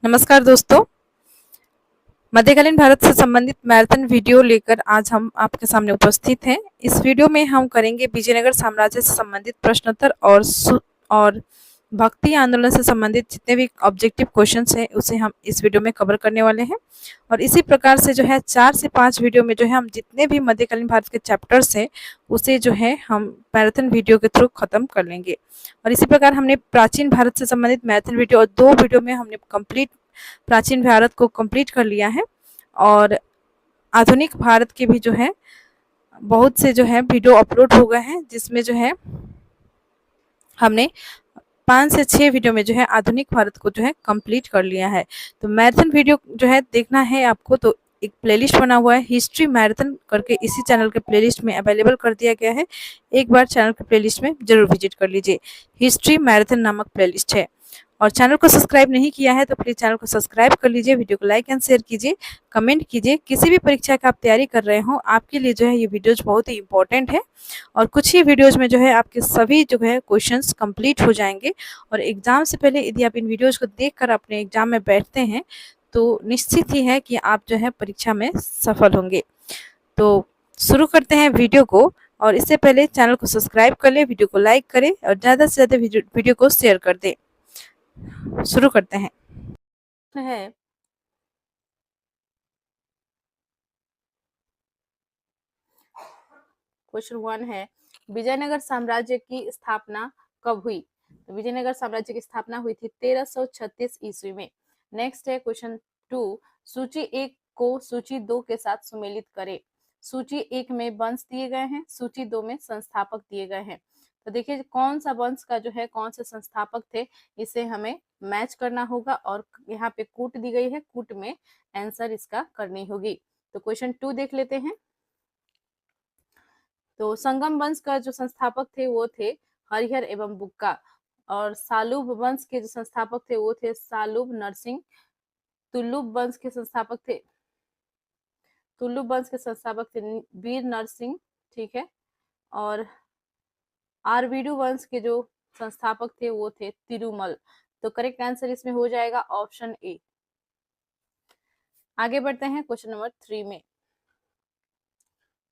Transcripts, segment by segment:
नमस्कार दोस्तों। मध्यकालीन भारत से संबंधित मैराथन वीडियो लेकर आज हम आपके सामने उपस्थित हैं। इस वीडियो में हम करेंगे विजयनगर साम्राज्य से संबंधित प्रश्नोत्तर और भक्ति आंदोलन से संबंधित जितने भी ऑब्जेक्टिव क्वेश्चंस हैं उसे हम इस वीडियो में कवर करने वाले हैं। और इसी प्रकार से जो है 4 से 5 वीडियो में जो है हम जितने भी मध्यकालीन भारत के चैप्टर्स हैं उसे जो है हम मैराथन वीडियो के थ्रू खत्म कर लेंगे। और इसी प्रकार हमने प्राचीन भारत से संबंधित मैराथन वीडियो और 2 वीडियो में हमने कंप्लीट प्राचीन भारत को कंप्लीट कर लिया है। और आधुनिक भारत के भी जो है बहुत से जो है वीडियो अपलोड हो गए हैं, जिसमें जो है हमने 5 से 6 वीडियो में जो है आधुनिक भारत को जो है कंप्लीट कर लिया है। तो मैराथन वीडियो जो है देखना है आपको तो एक प्लेलिस्ट बना हुआ है हिस्ट्री मैराथन करके, इसी चैनल के प्लेलिस्ट में अवेलेबल कर दिया गया है। एक बार चैनल के प्लेलिस्ट में जरूर विजिट कर लीजिए। हिस्ट्री मैराथन नामक प्लेलिस्ट है। और चैनल को सब्सक्राइब नहीं किया है तो प्लीज़ चैनल को सब्सक्राइब कर लीजिए, वीडियो को लाइक एंड शेयर कीजिए, कमेंट कीजिए। किसी भी परीक्षा का आप तैयारी कर रहे हो आपके लिए जो है ये वीडियोज बहुत ही इंपॉर्टेंट है। और कुछ ही वीडियोज में जो है आपके सभी जो है क्वेश्चंस कंप्लीट हो जाएंगे। और एग्जाम से पहले यदि आप इन वीडियोज को देखकर अपने एग्जाम में बैठते हैं तो निश्चित ही है कि आप जो है परीक्षा में सफल होंगे। तो शुरू करते हैं वीडियो को। और इससे पहले चैनल को सब्सक्राइब कर ले, वीडियो को लाइक करें और ज़्यादा से ज़्यादा वीडियो को शेयर कर दें। शुरू करते हैं। है क्वेश्चन 1 है, विजयनगर साम्राज्य की स्थापना कब हुई? तो विजयनगर साम्राज्य की स्थापना हुई थी 1336 ईस्वी में। नेक्स्ट है क्वेश्चन 2, सूची 1 को सूची 2 के साथ सुमेलित करें। सूची 1 में वंश दिए गए हैं, सूची 2 में संस्थापक दिए गए हैं। तो देखिए कौन सा वंश का जो है कौन से संस्थापक थे इसे हमें मैच करना होगा। और यहाँ पे कूट दी गई है, कूट में आंसर इसका करनी होगी। तो क्वेश्चन 2 देख लेते हैं। तो संगम वंश का जो संस्थापक थे वो थे हरिहर एवं बुक्का। और सालुब वंश के जो संस्थापक थे वो थे सालुब नरसिंह। तुलुब वंश के संस्थापक थे वीर नरसिंह, ठीक है। और आरवीडु वंश के जो संस्थापक थे वो थे तिरुमल। तो करेक्ट आंसर इसमें हो जाएगा ऑप्शन ए। आगे बढ़ते हैं क्वेश्चन नंबर 3 में।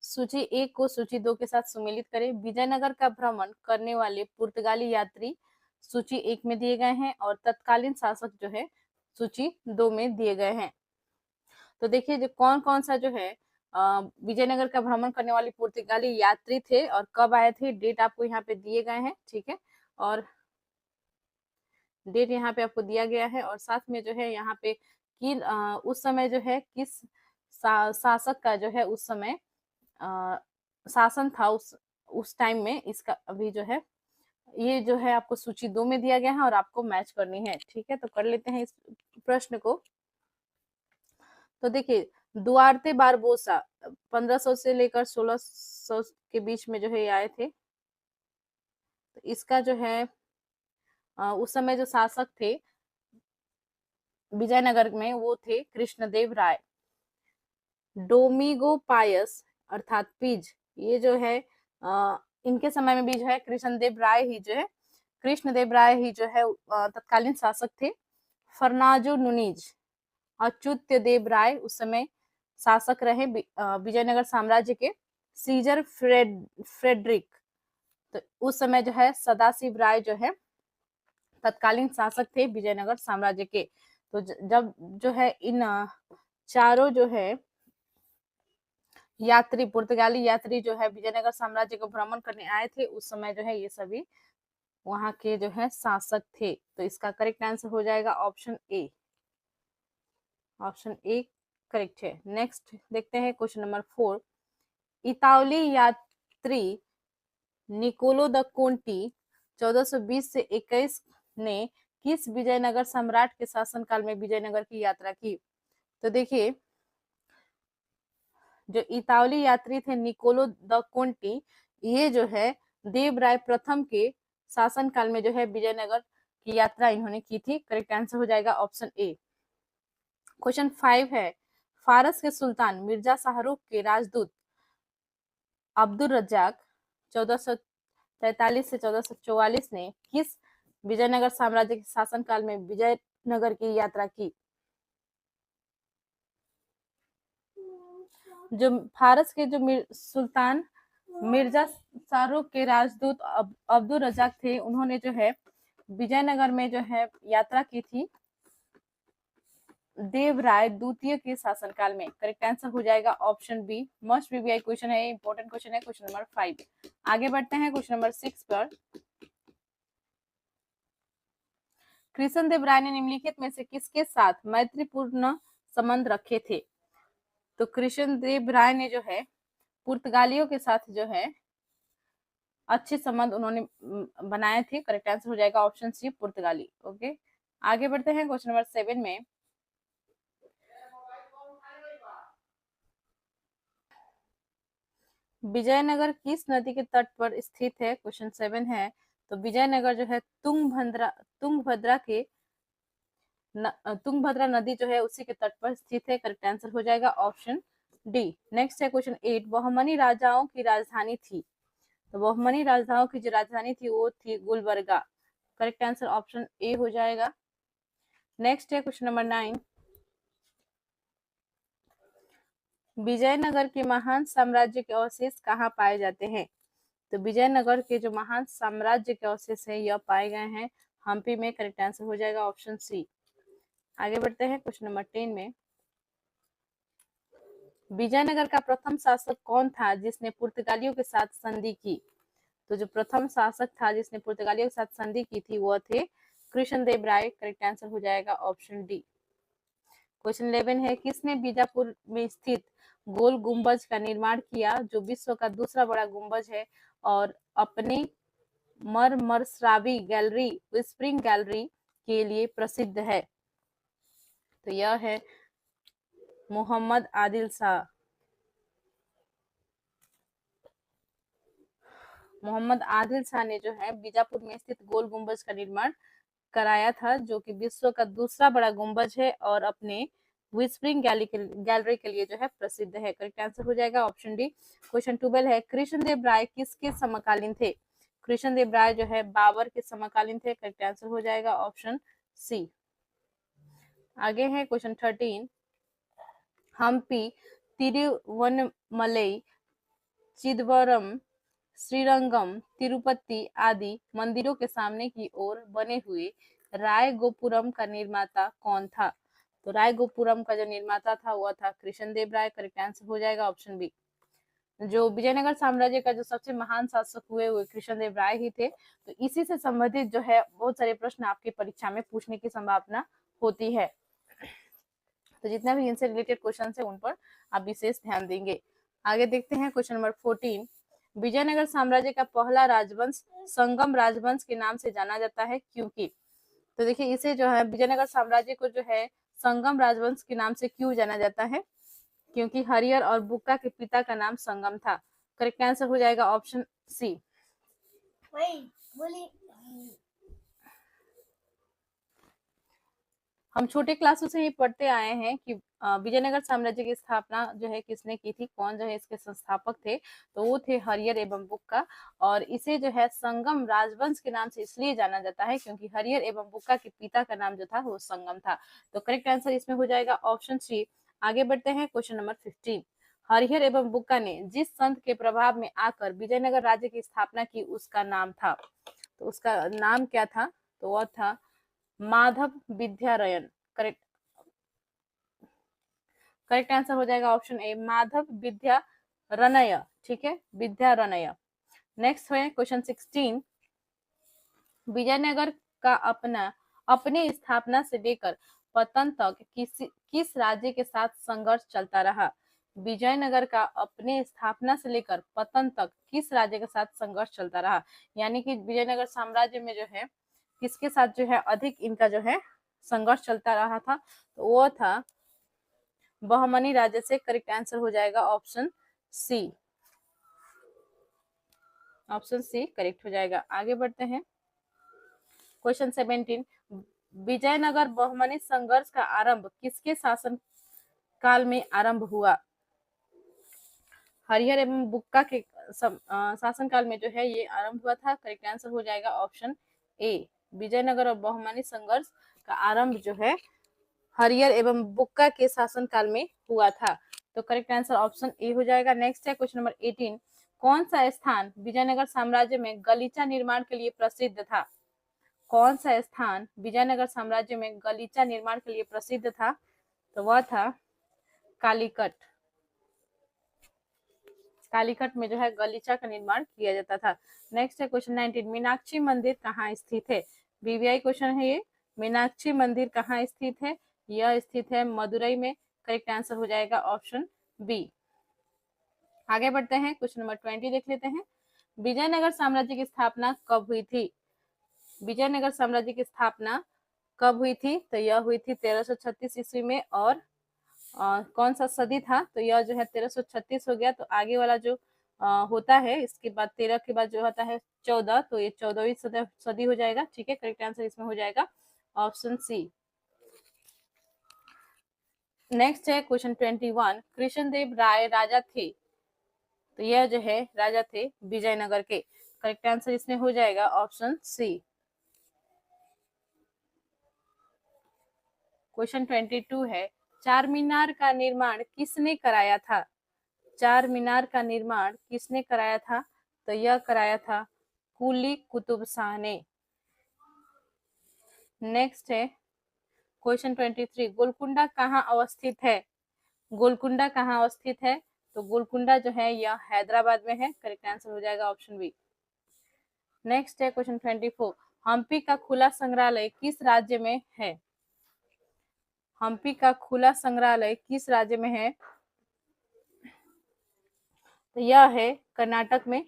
सूची 1 को सूची 2 के साथ सुमेलित करें। विजयनगर का भ्रमण करने वाले पुर्तगाली यात्री सूची 1 में दिए गए हैं और तत्कालीन शासक जो है सूची 2 में दिए गए हैं। तो देखिए जो कौन कौन सा जो है विजयनगर का भ्रमण करने वाले पुर्तगाली यात्री थे और कब आए थे, डेट आपको यहाँ पे दिए गए हैं, ठीक है। और डेट यहाँ पे आपको दिया गया है और साथ में जो है यहाँ पे कि उस समय जो है किस शासक का जो है उस समय शासन था उस टाइम में, इसका अभी जो है ये जो है आपको सूची 2 में दिया गया है और आपको मैच करनी है, ठीक है। तो कर लेते हैं इस प्रश्न को। तो देखिए दुआरते बारबोसा 1500 से लेकर 1600 के बीच में जो है ये आए थे। तो इसका जो है उस समय जो शासक थे विजयनगर में वो थे कृष्णदेव राय। डोमिगो पायस अर्थात पीज, ये जो है इनके समय में भी जो है कृष्णदेव राय ही जो है तत्कालीन शासक थे। फर्नाजो नुनीज अच्युत देव राय उस समय शासक रहे विजयनगर साम्राज्य के। सीजर फ्रेडरिक, तो उस समय जो है सदाशिव राय जो है तत्कालीन शासक थे विजयनगर साम्राज्य के। तो जब जो है इन चारों जो है पुर्तगाली यात्री जो है विजयनगर साम्राज्य को भ्रमण करने आए थे उस समय जो है ये सभी वहां के जो है शासक थे। तो इसका करेक्ट आंसर हो जाएगा option A. Option A correct है। नेक्स्ट देखते हैं क्वेश्चन नंबर 4। इतावली यात्री निकोलो द कोंटी 1420 से 21 ने किस विजयनगर सम्राट के शासनकाल में विजयनगर की यात्रा की? तो देखिए जो इतावली यात्री थे निकोलो द कोंटी, ये जो है देवराय प्रथम के शासनकाल में जो है विजयनगर की यात्रा इन्होंने की थी। करेक्ट आंसर हो जाएगा ऑप्शन ए। क्वेश्चन 5 है, फारस के सुल्तान मिर्जा शाहरुख के राजदूत अब्दुल रज्जाक 1443 से 1444 ने किस विजयनगर साम्राज्य के शासनकाल में नगर की यात्रा की। जो फारस के जो सुल्तान मिर्जा शाहरुख के राजदूत अब्दुल रजाक थे, उन्होंने जो है विजयनगर में जो है यात्रा की थी देवराय द्वितीय के शासनकाल में। करेक्ट आंसर हो जाएगा option B. Must VVI question है, इंपॉर्टेंट क्वेश्चन है, क्वेश्चन नंबर 5। आगे बढ़ते हैं क्वेश्चन नंबर 6 पर। कृष्णदेव राय ने निम्नलिखित में से किसके साथ मैत्रीपूर्ण संबंध रखे थे? तो कृष्णदेव राय ने जो है पुर्तगालियों के साथ जो है अच्छे संबंध उन्होंने बनाए थे। करेक्ट आंसर हो जाएगा ऑप्शन सी, पुर्तगाली। ओके, आगे बढ़ते हैं क्वेश्चन नंबर 7 में। विजयनगर किस नदी के तट पर स्थित है? क्वेश्चन 7 है। तो विजयनगर जो है तुंगभद्रा नदी जो है उसी के तट पर स्थित है। करेक्ट आंसर हो जाएगा ऑप्शन डी। नेक्स्ट है क्वेश्चन 8। बहमनी राजाओं की राजधानी थी। तो बहमनी राजाओं की जो राजधानी थी वो थी Gulbarga. Correct answer option A हो जाएगा। नेक्स्ट है क्वेश्चन नंबर 9। विजयनगर के महान साम्राज्य के अवशेष कहाँ पाए जाते हैं? तो विजयनगर के जो महान साम्राज्य के अवशेष है यह पाए गए हैं हम्पी में। करेक्ट आंसर हो जाएगा ऑप्शन सी। आगे बढ़ते हैं क्वेश्चन नंबर 10 में। विजयनगर का प्रथम शासक कौन था जिसने पुर्तगालियों के साथ संधि की? तो जो प्रथम शासक था जिसने पुर्तगालियों के साथ संधि की थी वह थे कृष्णदेव राय। करेक्ट आंसर हो जाएगा ऑप्शन डी। क्वेश्चन 11 है, किसने बीजापुर में स्थित गोल गुंबज का निर्माण किया जो विश्व का दूसरा बड़ा गुंबज है और अपने मरमरस्रावी गैलरी व्हिस्परिंग गैलरी के लिए प्रसिद्ध है? तो यह है मोहम्मद आदिल शाह। मोहम्मद आदिल शाह ने जो है बीजापुर में स्थित गोल गुंबज का निर्माण कराया था जो कि विश्व का दूसरा बड़ा गुंबज है और अपने व्हिस्परिंग गैलरी के लिए जो है प्रसिद्ध है। करेक्ट आंसर हो जाएगा ऑप्शन डी। क्वेश्चन 12 है, कृष्णदेव राय किसके समकालीन थे? कृष्णदेव राय जो है बाबर के समकालीन थे। करेक्ट आंसर हो जाएगा ऑप्शन सी। आगे है क्वेश्चन 13। हम्पी, तिरुवन्नमलई, चिदम्बरम, श्रीरंगम, तिरुपति आदि मंदिरों के सामने की ओर बने हुए राय गोपुरम का निर्माता कौन था? तो राय गोपुरम का जो निर्माता था वह था कृष्णदेव राय। करेक्ट आंसर हो जाएगा ऑप्शन बी। जो विजयनगर साम्राज्य का जो सबसे महान शासक हुए वो कृष्णदेव राय ही थे। तो इसी से संबंधित जो है बहुत सारे प्रश्न आपकी परीक्षा में पूछने की संभावना होती है। तो जितना भी इनसे रिलेटेड क्वेश्चन है उन पर आप विशेष ध्यान देंगे। आगे देखते हैं क्वेश्चन नंबर 14। विजयनगर साम्राज्य का पहला राजवंश संगम राजवंश के नाम से जाना जाता है क्योंकि? तो देखिए इसे जो है विजयनगर साम्राज्य को जो है संगम राजवंश के नाम से क्यों जाना जाता है? क्योंकि हरियर और बुक्का के पिता का नाम संगम था। करेक्ट आंसर हो जाएगा ऑप्शन सी। हम छोटे क्लासों से ही पढ़ते आए हैं कि विजयनगर साम्राज्य की स्थापना जो है किसने की थी, कौन जो है इसके संस्थापक थे? तो वो थे हरियर एवं बुक्का। और इसे जो है संगम राजवंश के नाम से इसलिए जाना जाता है क्योंकि हरियर एवं बुक्का के पिता का नाम जो था वो संगम था। तो करेक्ट आंसर इसमें हो जाएगा ऑप्शन सी। आगे बढ़ते हैं क्वेश्चन नंबर 15। हरिहर एवं बुक्का ने जिस संत के प्रभाव में आकर विजयनगर राज्य की स्थापना की उसका नाम था। तो उसका नाम क्या था? तो वह था माधव विद्यारयन। करेक्ट करेक्ट आंसर हो जाएगा ऑप्शन ए, माधव विद्यारण्य। ठीक है, विद्यारण्य। नेक्स्ट है क्वेश्चन 16। विजयनगर का अपने स्थापना से लेकर पतन तक किस राज्य के साथ संघर्ष चलता रहा? विजयनगर का अपने स्थापना से लेकर पतन तक किस राज्य के साथ संघर्ष चलता रहा? यानी कि विजयनगर साम्राज्य में जो है किसके साथ जो है अधिक इनका जो है संघर्ष चलता रहा था? तो वो था बहमनी राज्य से। करेक्ट आंसर हो जाएगा option C. Option C correct हो जाएगा। आगे बढ़ते हैं क्वेश्चन 17। विजयनगर बहमनी संघर्ष का आरंभ किसके शासन काल में आरंभ हुआ? हरिहर एवं बुक्का के शासन काल में जो है ये आरंभ हुआ था। करेक्ट आंसर हो जाएगा ऑप्शन ए। विजयनगर और बहमनी संघर्ष का आरंभ जो है हरियर एवं बुक्का के शासनकाल में हुआ था। तो करेक्ट आंसर ऑप्शन ए हो जाएगा। नेक्स्ट है क्वेश्चन नंबर 18, कौन सा स्थान विजयनगर साम्राज्य में गलीचा निर्माण के लिए प्रसिद्ध था? कौन सा स्थान विजयनगर साम्राज्य में गलीचा निर्माण के लिए प्रसिद्ध था? तो वह था कालीकट। कालीकट में जो है गलीचा का निर्माण किया जाता था। नेक्स्ट है क्वेश्चन 19, मीनाक्षी मंदिर कहाँ स्थित है? बीवीआई क्वेश्चन है ये। मीनाक्षी मंदिर कहाँ स्थित है? यह स्थित है मदुरई में। करेक्ट आंसर हो जाएगा ऑप्शन बी। आगे बढ़ते हैं, क्वेश्चन नंबर 20 देख लेते हैं। विजयनगर साम्राज्य की स्थापना कब हुई थी? विजयनगर साम्राज्य की स्थापना कब हुई थी? तो यह हुई थी 1336 ईस्वी में। और कौन सा सदी था? तो यह जो है 1336 हो गया। तो आगे वाला जो होता है इसके बाद 13 के बाद जो होता है 14, तो ये 14वीं सदी हो जाएगा। ठीक है, करेक्ट आंसर इसमें हो जाएगा ऑप्शन सी। नेक्स्ट है क्वेश्चन 21, कृष्णदेव राय राजा थे? तो यह जो है राजा थे विजयनगर के। करेक्ट आंसर इसमें हो जाएगा ऑप्शन सी। क्वेश्चन 22 है, चार मीनार का निर्माण किसने कराया था? चार मीनार का निर्माण किसने कराया था? तो यह कराया था कुली कुतुब शाह ने। नेक्स्ट है क्वेश्चन 23, गोलकुंडा कहाँ अवस्थित है? गोलकुंडा कहाँ अवस्थित है? तो गोलकुंडा जो है यह हैदराबाद में है। करेक्ट आंसर हो जाएगा ऑप्शन बी। नेक्स्ट है क्वेश्चन 24, हम्पी का खुला संग्रहालय किस राज्य में है? हम्पी का खुला संग्रहालय किस राज्य में है? तो यह है कर्नाटक में।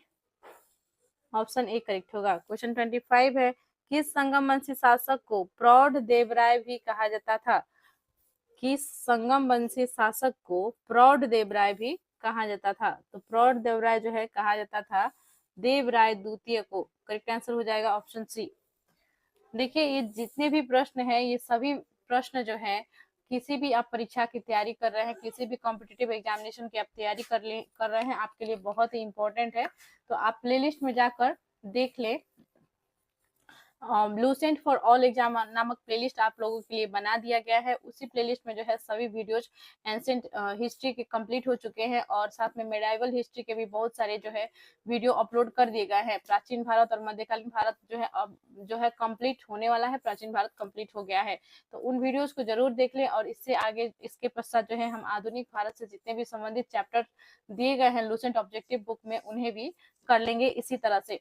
ऑप्शन ए करेक्ट होगा। क्वेश्चन 25 है, किस संगम वंशी शासक को प्रौढ़ देवराय भी कहा जाता था? किस संगम वंशी शासक को प्रौढ़ देवराय भी कहा जाता था? तो प्रौढ़ देवराय जो है कहा जाता था देवराय द्वितीय को। करेक्ट आंसर हो जाएगा ऑप्शन सी। देखिए ये जितने भी प्रश्न हैं ये सभी प्रश्न जो है किसी भी आप परीक्षा की तैयारी कर रहे हैं, किसी भी कॉम्पिटिटिव एग्जामिनेशन की आप तैयारी कर रहे हैं, आपके लिए बहुत ही इंपॉर्टेंट है। तो आप प्लेलिस्ट में जाकर देख ले। लूसेंट फॉर ऑल एग्जाम नामक प्लेलिस्ट आप लोगों के लिए बना दिया गया है। उसी प्लेलिस्ट में जो है सभी वीडियोज एंशिएंट हिस्ट्री के कंप्लीट हो चुके हैं और साथ में मेडाइवल हिस्ट्री के भी बहुत सारे जो है वीडियो अपलोड कर दिए गए हैं। प्राचीन भारत और मध्यकालीन भारत जो है अब जो है कंप्लीट होने वाला है, प्राचीन भारत कंप्लीट हो गया है। तो उन वीडियोज को जरूर देख लें और इससे आगे इसके पश्चात जो है हम आधुनिक भारत से जितने भी संबंधित चैप्टर दिए गए हैं लूसेंट ऑब्जेक्टिव बुक में उन्हें भी कर लेंगे इसी तरह से।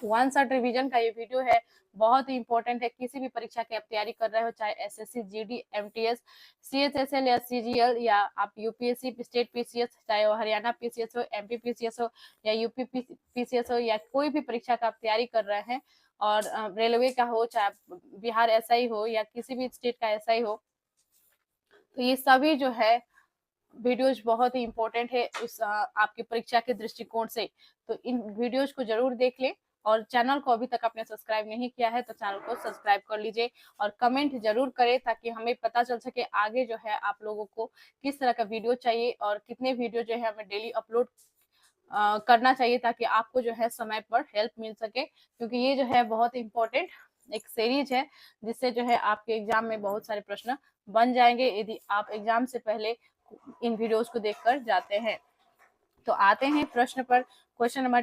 वन शॉट रिवीजन का ये वीडियो है, बहुत ही इंपॉर्टेंट है। किसी भी परीक्षा की आप तैयारी कर रहे हो, चाहे एसएससी, जीडी, एमटीएस, सीएचएसएल या सीजीएल, या आप यूपीएससी, स्टेट पीसीएस, चाहे वो हरियाणा पीसीएस हो, एमपी पीसीएस हो या यूपी पीसीएस हो, या कोई भी परीक्षा का आप तैयारी कर रहे हैं और रेलवे का हो, चाहे बिहार एसआई हो या किसी भी स्टेट का एसआई हो, तो ये सभी जो है वीडियोज बहुत ही इंपॉर्टेंट है उस आपकी परीक्षा के दृष्टिकोण से। तो इन वीडियोज को जरूर देख लें और चैनल को अभी तक आपने सब्सक्राइब नहीं किया है तो चैनल को सब्सक्राइब कर लीजिए और कमेंट जरूर करें ताकि हमें पता चल सके आगे जो है आप लोगों को किस तरह का वीडियो चाहिए और कितने वीडियो जो है हमें डेली अपलोड करना चाहिए ताकि आपको जो है समय पर हेल्प मिल सके, क्योंकि ये जो है बहुत इंपॉर्टेंट एक सीरीज है जिससे जो है आपके एग्जाम में बहुत सारे प्रश्न बन जाएंगे यदि आप एग्जाम से पहले इन वीडियोस को देखकर जाते हैं। तो आते हैं प्रश्न पर। क्वेश्चन नंबर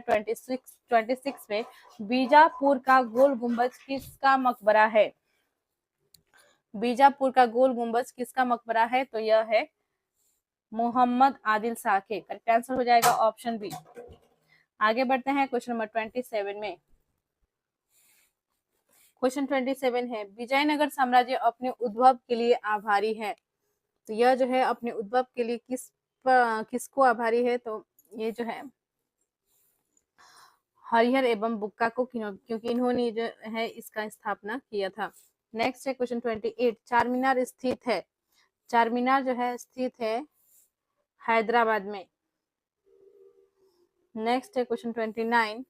26 पे, बीजापुर का गोल गुंबज किसका मकबरा है? बीजापुर का गोल गुंबज किसका मकबरा है? तो यह है मोहम्मद आदिल शाह के। करेक्ट आंसर हो जाएगा ऑप्शन बी। आगे बढ़ते हैं क्वेश्चन नंबर 27 में। क्वेश्चन 27 है, विजयनगर साम्राज्य अपने उद्भव के लिए आभारी है। तो यह जो है अपने उद्भव के लिए किसको आभारी है? तो ये जो है हरिहर एवं बुक्का को, क्योंकि इन्होंने जो है इसका स्थापना किया था। नेक्स्ट है क्वेश्चन 28, चार मीनार स्थित है। चार मीनार जो है स्थित है हैदराबाद में। नेक्स्ट है क्वेश्चन 29,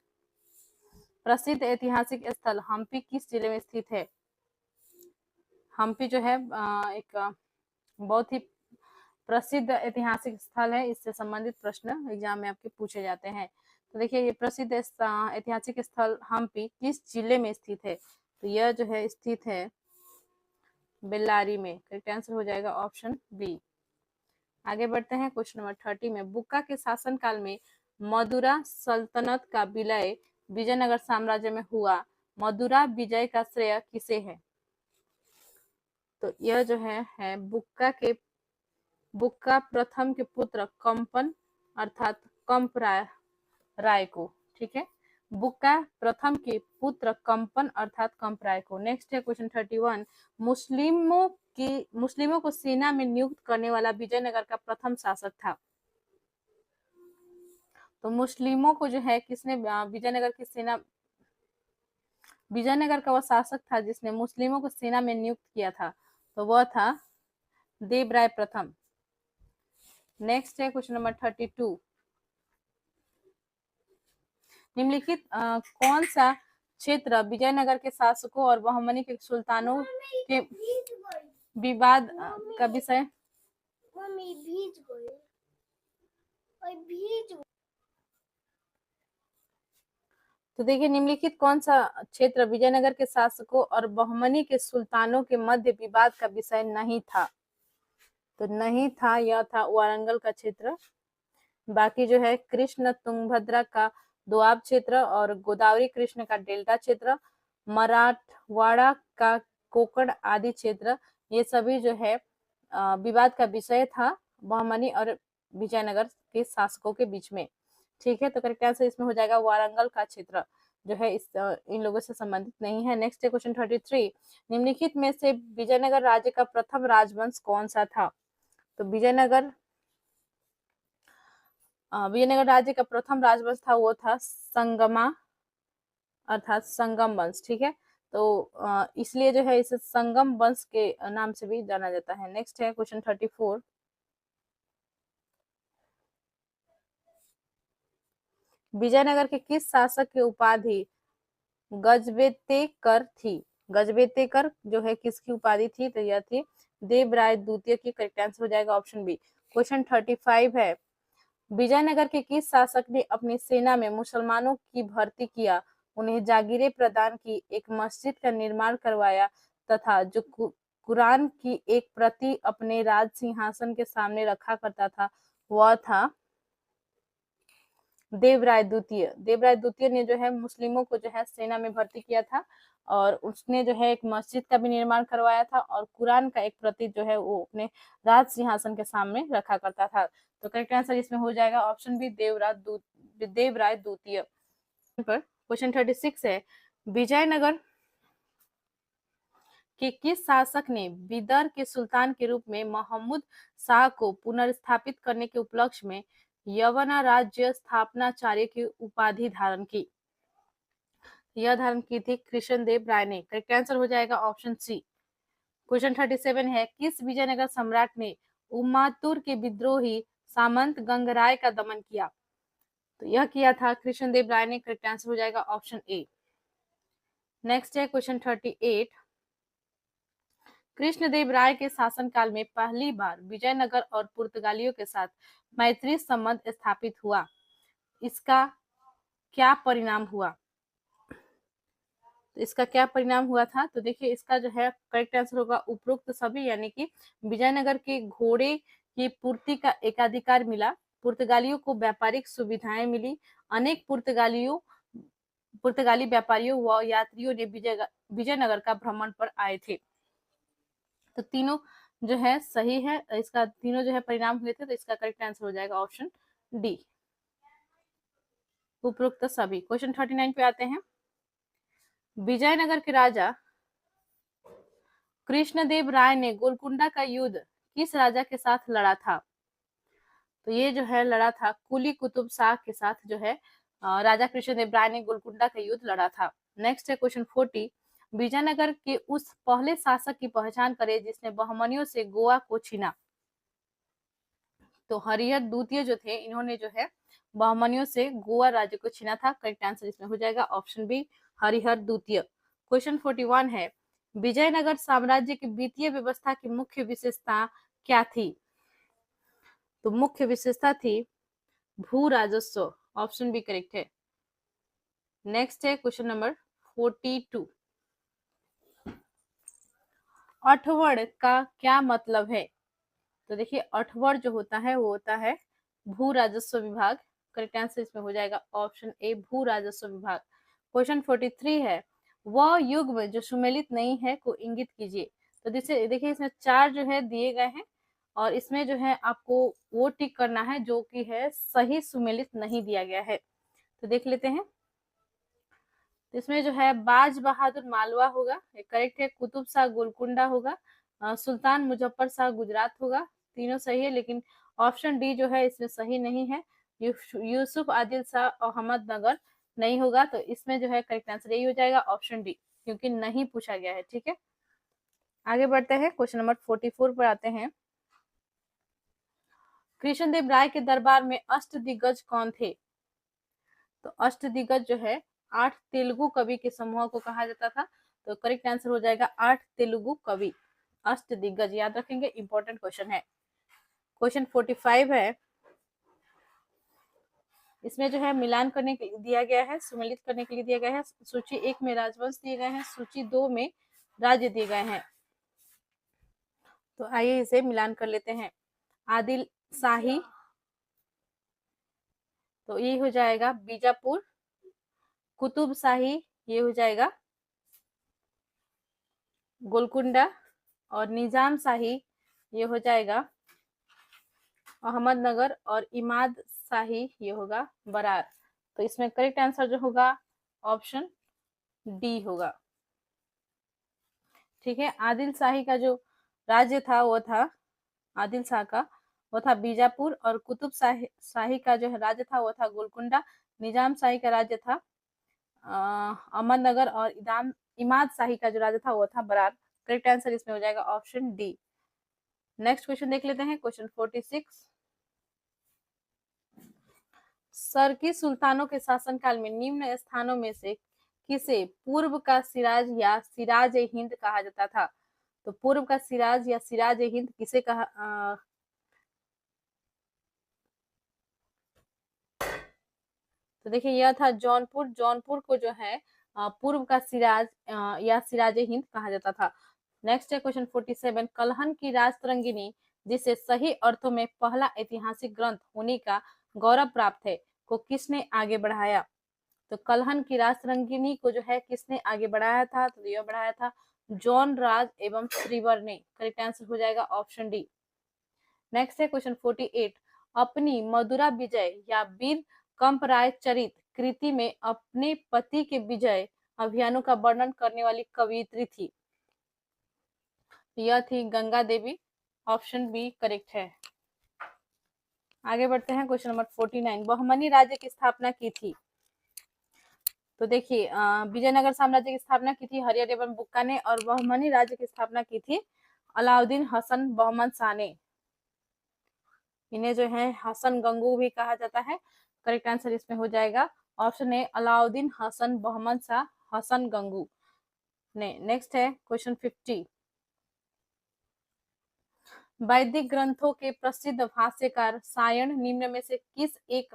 प्रसिद्ध ऐतिहासिक स्थल हम्पी किस जिले में स्थित है? हम्पी जो है एक बहुत ही प्रसिद्ध ऐतिहासिक स्थल है। इससे संबंधित प्रश्न एग्जाम में आपके पूछे जाते हैं। तो देखिए ये प्रसिद्ध ऐतिहासिक स्थल हम्पी किस जिले में स्थित है? तो यह जो है स्थित है बेल्लारी में। करेक्ट आंसर हो जाएगा ऑप्शन बी। आगे बढ़ते हैं क्वेश्चन नंबर 30 में। बुक्का के शासनकाल में मदुरा सल्तनत का विलय विजयनगर साम्राज्य में हुआ। मदुरा विजय का श्रेय किसे है? तो यह जो है बुक्का प्रथम के पुत्र कंपन अर्थात कंप राय को। ठीक है, बुक्का प्रथम के पुत्र कंपन अर्थात कंप राय को। नेक्स्ट है क्वेश्चन 31। मुस्लिमों को सेना में नियुक्त करने वाला विजयनगर का प्रथम शासक था। तो मुस्लिमों को जो है किसने विजयनगर का वह शासक था जिसने मुस्लिमों को सेना में नियुक्त किया था, तो वह था देवराय प्रथम। नेक्स्ट है क्वेश्चन नंबर 32। निम्नलिखित कौन सा क्षेत्र विजयनगर के शासकों और बहमनी के सुल्तानों के विवाद का विषय? तो देखिए, निम्नलिखित कौन सा क्षेत्र विजयनगर के शासकों और बहमनी के सुल्तानों के मध्य विवाद का विषय नहीं था? तो नहीं था, यह था वारंगल का क्षेत्र। बाकी जो है कृष्ण तुंगभद्रा का दोआब क्षेत्र और गोदावरी कृष्ण का डेल्टा क्षेत्र, मराठवाड़ा का कोकण आदि क्षेत्र, ये सभी जो है विवाद का विषय था बहमनी और विजयनगर के शासकों के बीच में। ठीक है, तो करेक्ट आंसर इसमें हो जाएगा वारंगल का क्षेत्र जो है इन लोगों से संबंधित नहीं है। नेक्स्ट है क्वेश्चन 33। निम्नलिखित में से विजयनगर राज्य का प्रथम राजवंश कौन सा था? तो विजयनगर राज्य का प्रथम राजवंश था वो था संगमा अर्थात संगम वंश। ठीक है, तो इसलिए जो है इसे संगम वंश के नाम से भी जाना जाता है। नेक्स्ट है क्वेश्चन 34। विजयनगर के किस शासक की उपाधि गजबेतेकर थी? गजबेतेकर जो है किसकी उपाधि थी? तो यह थी देवराय द्वितीय की। करेक्ट आंसर हो जाएगा ऑप्शन बी। क्वेश्चन 35 है। विजयनगर के किस शासक ने अपनी सेना में मुसलमानों की भर्ती किया, उन्हें जागीरें प्रदान की, एक मस्जिद का निर्माण करवाया तथा जो कुरान की एक प्रति अपने राज सिंहासन के सामने रखा करता था, वह था देवराय द्वितीय। देवराय द्वितीय ने जो है मुस्लिमों को जो है सेना में भर्ती किया था और उसने जो है एक मस्जिद का भी निर्माण करवाया था और कुरान का एक प्रति जो है वो अपने राज सिंहासन के सामने रखा करता था। तो करेक्ट आंसर इसमें हो जाएगा ऑप्शन बी देवराय द्वितीय। पर क्वेश्चन 36 है। विजयनगर के किस शासक ने बिदर के सुल्तान के रूप में महमूद शाह को पुनर्स्थापित करने के उपलक्ष्य में यवना राज्य स्थापनाचार्य की उपाधि धारण की? यह धारण की थी कृष्णदेव राय ने। करेक्ट आंसर हो जाएगा ऑप्शन सी। क्वेश्चन 37 है। किस विजयनगर सम्राट ने उमातुर के विद्रोही सामंत गंगराय का दमन किया? तो यह किया था कृष्णदेव राय ने। करेक्ट आंसर हो जाएगा ऑप्शन ए। नेक्स्ट है क्वेश्चन 38। कृष्णदेव राय के शासनकाल में पहली बार विजयनगर और पुर्तगालियों के साथ मैत्री संबंध स्थापित हुआ। इसका क्या परिणाम हुआ? तो इसका क्या परिणाम हुआ था? तो देखिए, इसका जो है करेक्ट आंसर होगा उपरोक्त सभी, यानी कि विजयनगर के घोड़े की पूर्ति का एकाधिकार मिला, पुर्तगालियों को व्यापारिक सुविधाएं मिली, अनेक पुर्तगाली व्यापारियों व यात्रियों ने विजयनगर का भ्रमण पर आए थे। तो तीनों जो है सही है, इसका तीनों जो है परिणाम हुए थे, तो इसका करेक्ट आंसर हो जाएगा ऑप्शन डी, उपरोक्त सभी। क्वेश्चन 39 पे आते हैं। विजयनगर के राजा कृष्णदेव राय ने गोलकुंडा का युद्ध किस राजा के साथ लड़ा था? तो ये जो है लड़ा था कुली कुतुब शाह के साथ, जो है राजा कृष्णदेव राय ने गोलकुंडा का युद्ध लड़ा था। नेक्स्ट है क्वेश्चन 40। विजयनगर के उस पहले शासक की पहचान करें जिसने बहमनियों से गोवा को छीना। तो हरिहर द्वितीय जो थे, इन्होंने जो है बहमनियों से गोवा राज्य को छीना था। करेक्ट आंसर इसमें हो जाएगा ऑप्शन बी, हरिहर द्वितीय। क्वेश्चन 41 है। विजयनगर साम्राज्य की वित्तीय व्यवस्था की मुख्य विशेषता क्या थी? तो मुख्य विशेषता थी भू राजस्व। ऑप्शन बी करेक्ट है। नेक्स्ट है क्वेश्चन नंबर 42। अठवड़ का क्या मतलब है? तो देखिए अठवड़ जो होता है वो होता है भू राजस्व विभाग। करेक्ट आंसर इसमें हो जाएगा ऑप्शन ए भू राजस्व विभाग। क्वेश्चन 43 है, वह युग्म जो सुमेलित नहीं है को इंगित कीजिए। तो देखिए इसमें 4 जो है दिए गए हैं और इसमें जो है आपको वो टिक करना है जो कि है सही सुमेलित नहीं दिया गया है। तो देख लेते हैं। तो इसमें जो है बाज बहादुर मालवा होगा, करेक्ट है। कुतुब शाह गोलकुंडा होगा, सुल्तान मुजफ्फर शाह गुजरात होगा। तीनों सही है लेकिन ऑप्शन डी जो है इसमें सही नहीं है। यूसुफ आदिल शाह अहमदनगर नहीं होगा। तो इसमें जो है करेक्ट आंसर यही हो जाएगा ऑप्शन डी, क्योंकि नहीं पूछा गया है। ठीक है, आगे बढ़ते हैं। क्वेश्चन नंबर 44 पर आते हैं। कृष्णदेव राय के दरबार में अष्टदिग्गज कौन थे? तो अष्टदिग्गज जो है 8 तेलुगु कवि के समूह को कहा जाता था। तो करेक्ट आंसर हो जाएगा 8 तेलुगु कवि। अष्टदिग्गज याद रखेंगे, इंपॉर्टेंट क्वेश्चन है। क्वेश्चन 45 है, इसमें जो है मिलान करने के लिए दिया गया है, सुमेलित करने के लिए दिया गया है। सूची 1 में राजवंश दिए गए हैं, सूची 2 में राज्य दिए गए हैं। तो आइए इसे मिलान कर लेते हैं। आदिल शाही, तो ये हो जाएगा बीजापुर। कुतुब शाही ये हो जाएगा गोलकुंडा। और निजाम शाही ये हो जाएगा अहमदनगर। और इमाद शाही ये होगा बरार। तो इसमें करेक्ट आंसर जो होगा ऑप्शन डी होगा। ठीक है, आदिल शाही का जो राज्य था वो था, आदिल शाह का वो था बीजापुर। और कुतुब शाही का जो राज्य था वो था गोलकुंडा। निजाम शाही का राज्य था अहमदनगर। और इमाद शाही का जो राज्य था वो था बरार। करेक्ट आंसर इसमें हो जाएगा ऑप्शन डी। नेक्स्ट क्वेश्चन देख लेते हैं। क्वेश्चन 46, सरकी सुल्तानों के शासनकाल में निम्न स्थानों में से किसे पूर्व का सिराज या सिराज ए हिंद कहा जाता था? तो पूर्व का सिराज या सिराज ए हिंद किसे कहा तो देखिए यह था जौनपुर। जौनपुर को जो है पूर्व का सिराज या सिराज ए हिंद कहा जाता था। नेक्स्ट है क्वेश्चन 47, कलहन की राजतरंगिणी जिसे सही अर्थों में पहला ऐतिहासिक ग्रंथ होने का गौरव प्राप्त है को किसने आगे बढ़ाया? तो कलहन की राजतरंगिणी को जो है किसने आगे बढ़ाया था? तो यह बढ़ाया था जॉन राज एवं श्रीवर ने। करेक्ट आंसर हो जाएगा ऑप्शन डी। नेक्स्ट है क्वेश्चन 48, अपनी मधुरा विजय या वीर कंपराय चरित कृति में अपने पति के विजय अभियानों का वर्णन करने वाली कवयित्री थी। यह थी Ganga Devi. Option B correct है। आगे बढ़ते हैं। क्वेश्चन नंबर 49, बहमनी राज्य की स्थापना की थी? तो देखिए विजयनगर साम्राज्य की स्थापना की थी हरियर एवं बुक्का ने। और बहमनी राज्य की स्थापना की थी अलाउद्दीन हसन बहमन शाह ने। इन्हें जो है हसन गंगू भी कहा जाता है। करेक्ट आंसर इसमें हो जाएगा ऑप्शन ए अलाउद्दीन हसन बहमन शाह हसन गंगू ने। नेक्स्ट है क्वेश्चन 50, वैदिक ग्रंथों के प्रसिद्ध भाष्यकार सायण निम्न में से किस एक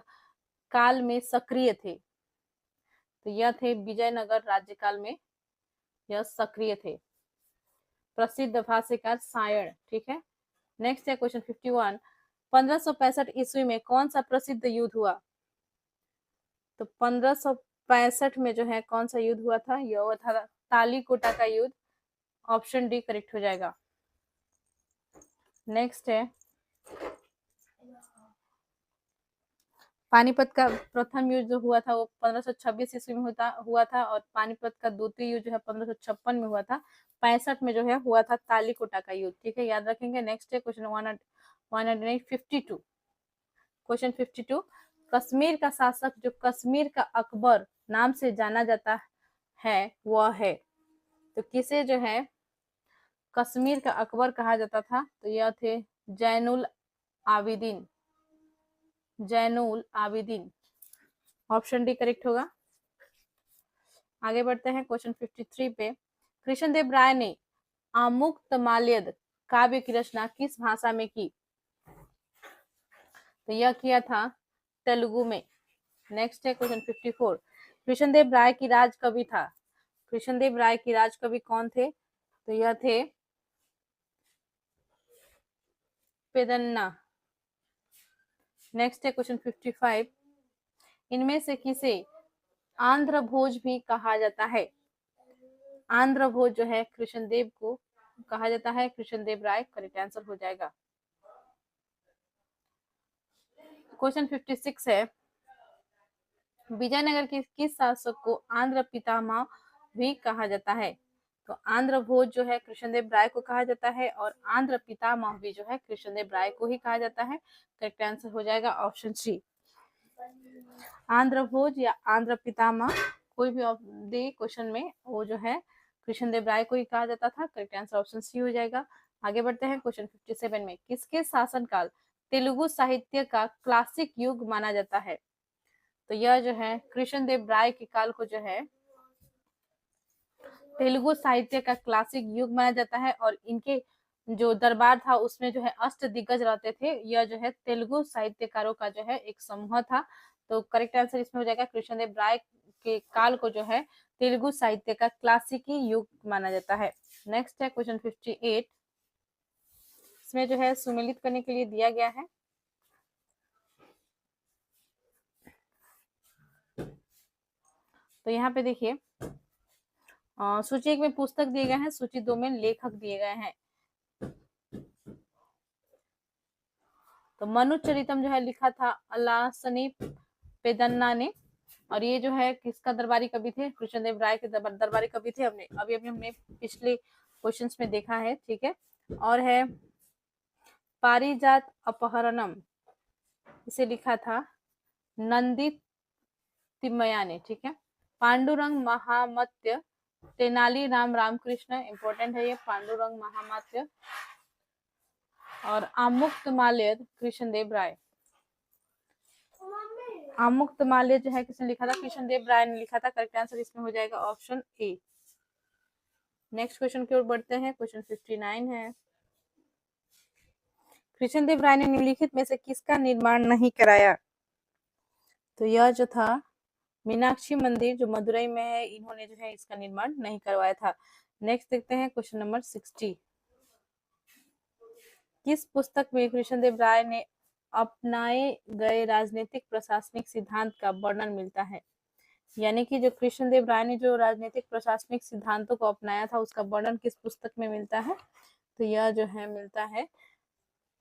काल में सक्रिय थे? तो यह थे विजयनगर राज्यकाल में यह सक्रिय थे, प्रसिद्ध भाष्यकार सायण। ठीक है, नेक्स्ट है क्वेश्चन 51, 1565 ईस्वी में कौन सा प्रसिद्ध युद्ध हुआ? तो 1565 में जो है कौन सा युद्ध हुआ था? यह हुआ था तालीकोटा का युद्ध। ऑप्शन डी करेक्ट हो जाएगा। नेक्स्ट है पानीपत का प्रथम युद्ध जो हुआ था वो 1526 ईस्वी में हुआ था। और पानीपत का द्वितीय युद्ध जो है 1556 में हुआ था। 65 में जो है हुआ था तालीकोटा का युद्ध। ठीक है, याद रखेंगे। नेक्स्ट है क्वेश्चन 152, क्वेश्चन 52, कश्मीर का शासक जो कश्मीर का अकबर नाम से जाना जाता है वह है? तो किसे जो है कश्मीर का अकबर कहा जाता था? तो यह थे Zainul Abidin. Zainul Abidin. Option D correct होगा। आगे बढ़ते हैं क्वेश्चन 53 पे, कृष्णदेव राय ने आमुक्तमाल्यद काव्य की रचना किस भाषा में की? तो यह किया था तेलुगु में। नेक्स्ट है क्वेश्चन 54, कृष्णदेव राय की राज कवि था? कृष्णदेव राय की राज कवि कौन थे? तो यह थे पेदन्ना। नेक्स्ट है क्वेश्चन 55, इनमें से किसे आंध्र भोज भी कहा जाता है? आंध्र भोज जो है कृष्णदेव को कहा जाता है, कृष्णदेव राय करेक्ट आंसर हो जाएगा। क्वेश्चन 56 है, विजयनगर के किस शासक को आंध्र पितामह भी कहा जाता है? तो आंध्र भोज जो है कृष्णदेव राय को कहा जाता है और आंध्र पितामह भी जो है कृष्णदेव राय को ही कहा जाता है। करेक्ट आंसर हो जाएगा ऑप्शन सी। आंध्र भोज या आंध्र पितामह कोई भी दे क्वेश्चन में, वो जो है कृष्णदेव राय को ही कहा जाता था। करेक्ट आंसर ऑप्शन सी हो जाएगा। आगे बढ़ते हैं क्वेश्चन 57 में, किसके शासनकाल तेलुगु साहित्य का क्लासिक युग माना जाता है? तो यह जो है कृष्णदेव राय के काल को जो है तेलुगु साहित्य का क्लासिक युग माना जाता है और इनके जो दरबार था उसमें जो है अष्ट दिग्गज रहते थे। यह जो है तेलुगु साहित्यकारों का जो है एक समूह था। तो करेक्ट आंसर इसमें हो जाएगा, कृष्णदेव राय के काल को जो है तेलुगु साहित्य का क्लासिकी युग माना जाता है। नेक्स्ट है क्वेश्चन 58, इसमें जो है सुमेलित करने के लिए दिया गया है। तो यहाँ पे देखिए, सूची 1 में पुस्तक दिए गए हैं, सूची 2 में लेखक दिए गए हैं। तो मनु चरितम जो है लिखा था अलासनी पेदन्ना ने, और ये जो है किसका दरबारी कवि थे? कृष्णदेव राय के दरबारी कवि थे। हमने पिछले क्वेश्चंस में देखा है, ठीक है। और है पारिजात अपहरणम, इसे लिखा था नंदी तिम्मया ने, ठीक है। पांडुरंग महामत्य तेनाली राम रामकृष्ण, इंपॉर्टेंट है ये, पांडुरंग महामत्य। और आमुक्तमाल्य कृष्णदेव राय। आमुक्तमाल्य जो है किसने लिखा था? कृष्णदेव राय ने लिखा था। करेक्ट आंसर इसमें हो जाएगा ऑप्शन ए। नेक्स्ट क्वेश्चन की ओर बढ़ते हैं, क्वेश्चन 59 है, कृष्णदेव राय ने निम्नलिखित में से किसका निर्माण नहीं कराया? तो यह जो था मीनाक्षी मंदिर जो मदुरई में है, इन्होंने जो है इसका निर्माण नहीं करवाया था। नेक्स्ट देखते हैं क्वेश्चन नंबर 60, किस पुस्तक में कृष्णदेव राय ने अपनाए गए राजनीतिक प्रशासनिक सिद्धांत का वर्णन मिलता है? यानी कि जो कृष्णदेव राय ने जो राजनीतिक प्रशासनिक सिद्धांतों को अपनाया था उसका वर्णन किस पुस्तक में मिलता है? तो यह जो है मिलता है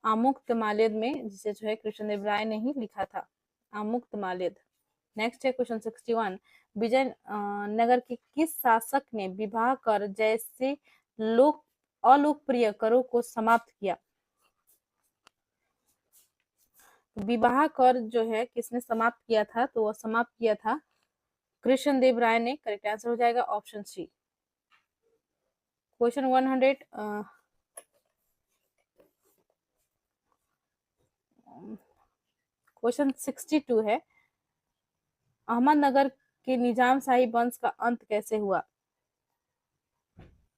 आमुक्तमाल्यद में, जिसे जो है कृष्णदेव राय ने ही लिखा था, आमुक्तमाल्यद। नेक्स्ट है क्वेश्चन 61, विजय नगर के किस शासक ने विवाह कर जैसे लोक अलोकप्रिय करों को समाप्त किया? विवाह कर जो है किसने समाप्त किया था? तो वह समाप्त किया था कृष्णदेव राय ने। करेक्ट आंसर हो जाएगा ऑप्शन सी। क्वेश्चन 100 क्वेश्चन 62 है, अहमदनगर के निजाम शाही वंश का अंत कैसे हुआ?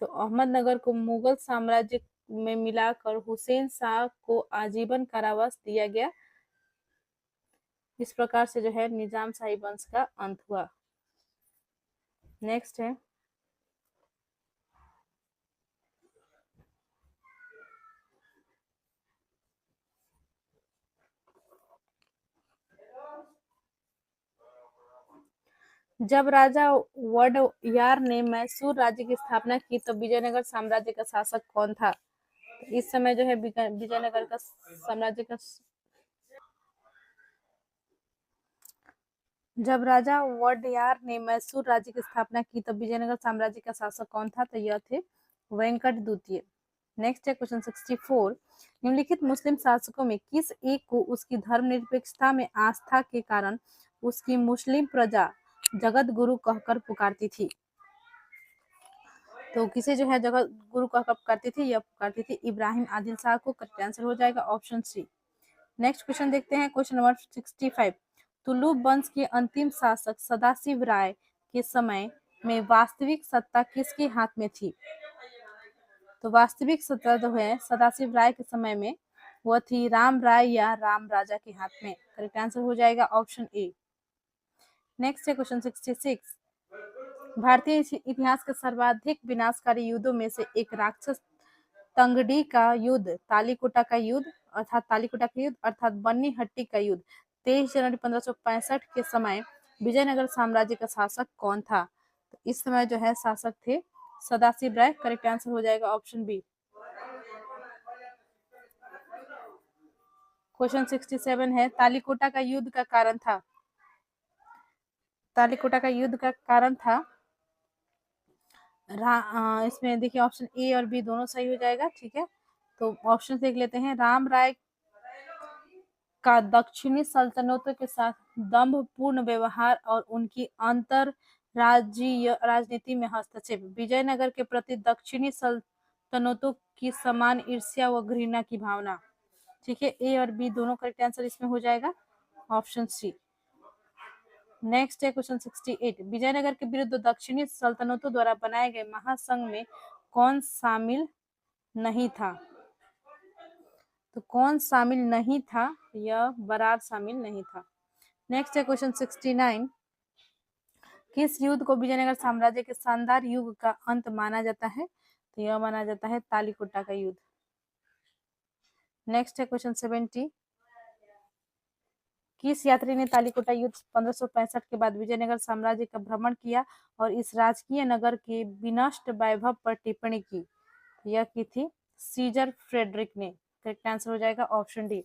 तो अहमदनगर को मुगल साम्राज्य में मिलाकर हुसैन शाह को आजीवन कारावास दिया गया। इस प्रकार से जो है निजाम शाही वंश का अंत हुआ। नेक्स्ट है जब राजा वडयार ने मैसूर राज्य की स्थापना की तो विजयनगर साम्राज्य का शासक कौन था? इस समय जो है विजयनगर का साम्राज्य का जब राजा वडयार ने मैसूर राज्य की स्थापना की तो विजयनगर साम्राज्य का शासक कौन था? तो यह थे वेंकट द्वितीय। नेक्स्ट है क्वेश्चन 64, निम्नलिखित मुस्लिम शासकों में किस एक को उसकी धर्मनिरपेक्षता में आस्था के कारण उसकी मुस्लिम प्रजा जगत गुरु कहकर पुकारती थी? तो किसे जो है जगत गुरु कहकर पुकारती थी? यह पुकारती थी इब्राहिम आदिल शाह को। करेक्ट आंसर हो जाएगा ऑप्शन सी। नेक्स्ट क्वेश्चन देखते हैं, क्वेश्चन नंबर 65, तुलुक वंश के अंतिम शासक सदाशिव राय के समय में वास्तविक सत्ता किसके हाथ में थी? तो वास्तविक सत्ता जो है सदाशिव राय के समय में वह थी राम राय या राम राजा के हाथ में। करेक्ट आंसर हो जाएगा ऑप्शन ए। नेक्स्ट है क्वेश्चन 66, भारतीय इतिहास के सर्वाधिक विनाशकारी युद्धों में से एक राक्षस तंगड़ी का युद्ध, तालीकोटा का युद्ध अर्थात तालीकोटा का युद्ध अर्थात बन्नी हट्टी का युद्ध 23 जनवरी 1565 के समय विजयनगर साम्राज्य का शासक कौन था? तो इस समय जो है शासक थे सदाशिव राय। करेक्ट आंसर हो जाएगा ऑप्शन बी। क्वेश्चन 67 है, तालीकोटा का युद्ध का कारण था। तालीकोटा का युद्ध का कारण था इसमें देखिए ऑप्शन ए और बी दोनों सही हो जाएगा। ठीक है, तो ऑप्शन देख लेते हैं। राम राय का दक्षिणी सल्तनतों के साथ दंभपूर्ण व्यवहार और उनकी अंतर राज्यीय राजनीति में हस्तक्षेप, विजयनगर के प्रति दक्षिणी सल्तनतों की समान ईर्ष्या व घृणा की भावना। ठीक है, ए और बी दोनों करेक्ट आंसर इसमें हो जाएगा ऑप्शन सी। नेक्स्ट है क्वेश्चन 68, विजयनगर के विरुद्ध दक्षिणी सल्तनतों द्वारा बनाए गए महासंघ में कौन शामिल नहीं था? तो कौन शामिल नहीं था? यह बरार शामिल नहीं था। नेक्स्ट है क्वेश्चन 69, किस युद्ध को विजयनगर साम्राज्य के शानदार युग का अंत माना जाता है? तो यह माना जाता है तालीकोटा का युद्ध। नेक्स्ट है क्वेश्चन 70, किस यात्री ने तालीकोटा युद्ध 1565 के बाद विजयनगर साम्राज्य का भ्रमण किया और इस राजकीय नगर के विनष्ट वैभव पर टिप्पणी की? यह की थी सीजर फ्रेडरिक ने। करेक्ट आंसर हो जाएगा ऑप्शन डी।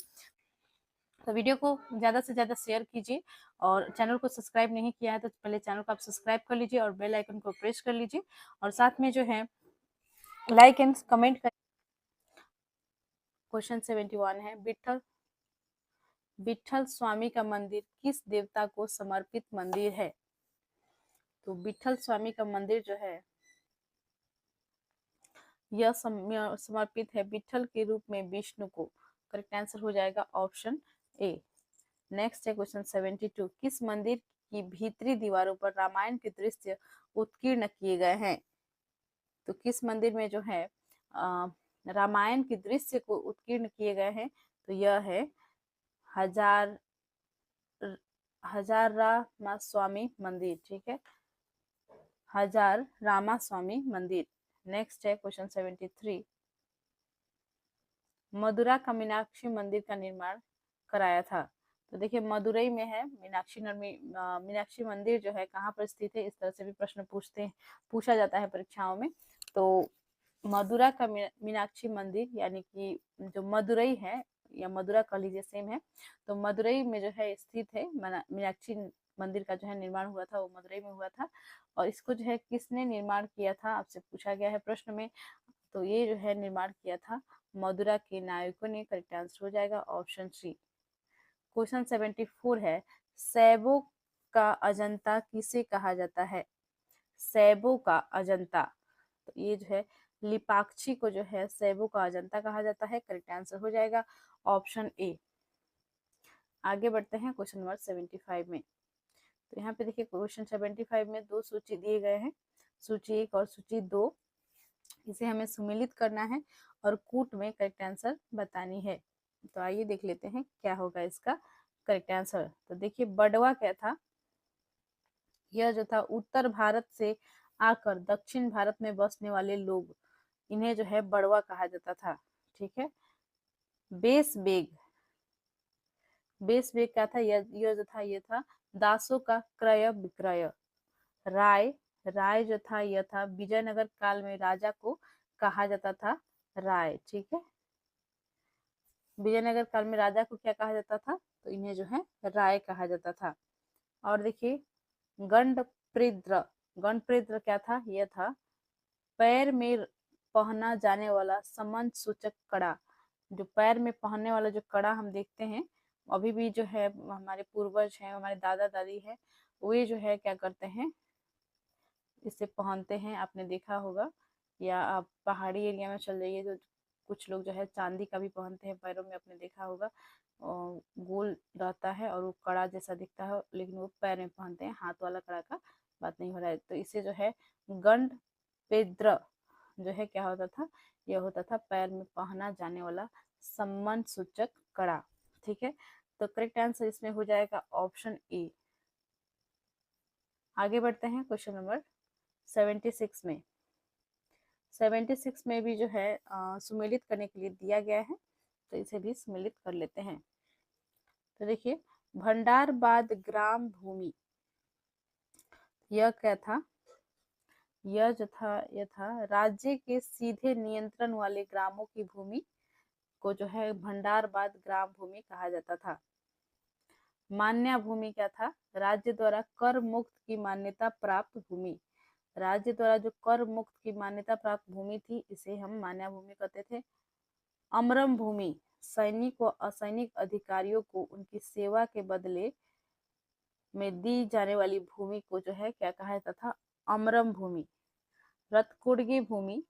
तो वीडियो को ज्यादा से ज्यादा शेयर कीजिए और चैनल को सब्सक्राइब नहीं किया है तो पहले चैनल को आप सब्सक्राइब कर लीजिए और बेल आइकन को प्रेस कर लीजिए और साथ में जो है लाइक एंड कमेंट कर। क्वेश्चन 71 है, विठल स्वामी का मंदिर किस देवता को समर्पित मंदिर है? तो विठल स्वामी का मंदिर जो है यह समर्पित है विठल के रूप में विष्णु को। करेक्ट आंसर हो जाएगा ऑप्शन ए। नेक्स्ट है क्वेश्चन 72, किस मंदिर की भीतरी दीवारों पर रामायण के दृश्य उत्कीर्ण किए गए हैं? तो किस मंदिर में जो है रामायण के दृश्य को उत्कीर्ण किए गए हैं? तो यह है हजार रामा स्वामी मंदिर। ठीक है, हजार रामा स्वामी मंदिर। नेक्स्ट है क्वेश्चन 73, मदुरा का मीनाक्षी मंदिर का निर्माण कराया था? तो देखिए मदुरई में है मीनाक्षी मंदिर जो है कहाँ पर स्थित है? इस तरह से भी प्रश्न पूछा जाता है परीक्षाओं में। तो मदुरा का मीनाक्षी मंदिर यानी कि जो मदुरई है या मदुरा कह लीजिए सेम है, तो मदुरई में जो है स्थित है मीनाक्षी मंदिर का जो है निर्माण हुआ था वो मदुरई में हुआ था। और इसको जो है किसने निर्माण किया था आपसे पूछा गया है प्रश्न में। तो ये जो है निर्माण किया था मदुरा के नायकों ने। करेक्ट आंसर हो जाएगा ऑप्शन सी। क्वेश्चन 74 है, सैबो का अजंता किसे कहा जाता है? सैबो का अजंता, तो ये जो है लिपाक्षी को जो है सैबो का अजंता कहा जाता है। करेक्ट आंसर हो जाएगा ऑप्शन ए। आगे बढ़ते हैं क्वेश्चन नंबर 75 में। तो यहाँ पे देखिए क्वेश्चन 75 में दो सूची दिए गए हैं, सूची 1 और सूची 2। इसे हमें सुमेलित करना है और कूट में करेक्ट आंसर बतानी है। तो आइए देख लेते हैं क्या होगा इसका करेक्ट आंसर। तो देखिए बड़वा क्या था? यह जो था उत्तर भारत से आकर दक्षिण भारत में बसने वाले लोग, इन्हें जो है बड़वा कहा जाता था। ठीक है, बेस बेग क्या था? यह जो था ये था दासों का क्रय विक्रय। राय जो था यह था विजयनगर काल में राजा को कहा जाता था राय। ठीक है, विजयनगर काल में राजा को क्या कहा जाता था? तो इन्हें जो है राय कहा जाता था। और देखिए गणप्रिद्र क्या था? यह था पैर में पहना जाने वाला सम्मान सूचक कड़ा। जो पैर में पहनने वाला जो कड़ा हम देखते हैं अभी भी जो है हमारे पूर्वज हैं, हमारे दादा दादी हैं, वे जो है क्या करते हैं इसे पहनते हैं। आपने देखा होगा या आप पहाड़ी एरिया में चल जाइए तो कुछ लोग जो है चांदी का भी पहनते हैं पैरों में, आपने देखा होगा। गोल रहता है और वो कड़ा जैसा दिखता है लेकिन वो पैर में पहनते हैं, हाथ वाला कड़ा का बात नहीं हो रहा है। तो इसे जो है गणपेद्र जो है क्या होता था? यह होता था पैर में पहना जाने वाला सम्मान सूचक कड़ा। ठीक है, तो करेक्ट आंसर इसमें हो जाएगा ऑप्शन ए। आगे बढ़ते हैं क्वेश्चन नंबर 76 में। 76 में भी जो है सुमेलित करने के लिए दिया गया है, तो इसे भी सुमेलित कर लेते हैं। तो देखिए, भंडारबाद ग्राम भूमि, यह क्या था? यह जो था, यह था राज्य के सीधे नियंत्रण वाले ग्रामों की भूमि को जो है भंडारबाद ग्राम भूमि कहा जाता था। मान्या भूमि क्या था? राज्य द्वारा कर मुक्त की मान्यता प्राप्त भूमि। राज्य द्वारा जो कर मुक्त की मान्यता प्राप्त भूमि थी, इसे हम मान्या भूमि कहते थे। अमरम भूमि, सैनिक व असैनिक अधिकारियों को उनकी सेवा के बदले में दी जाने वाली भूमि को जो है क्या कहा जाता था? अमरम भूमि। रतकोड़गी भूमि,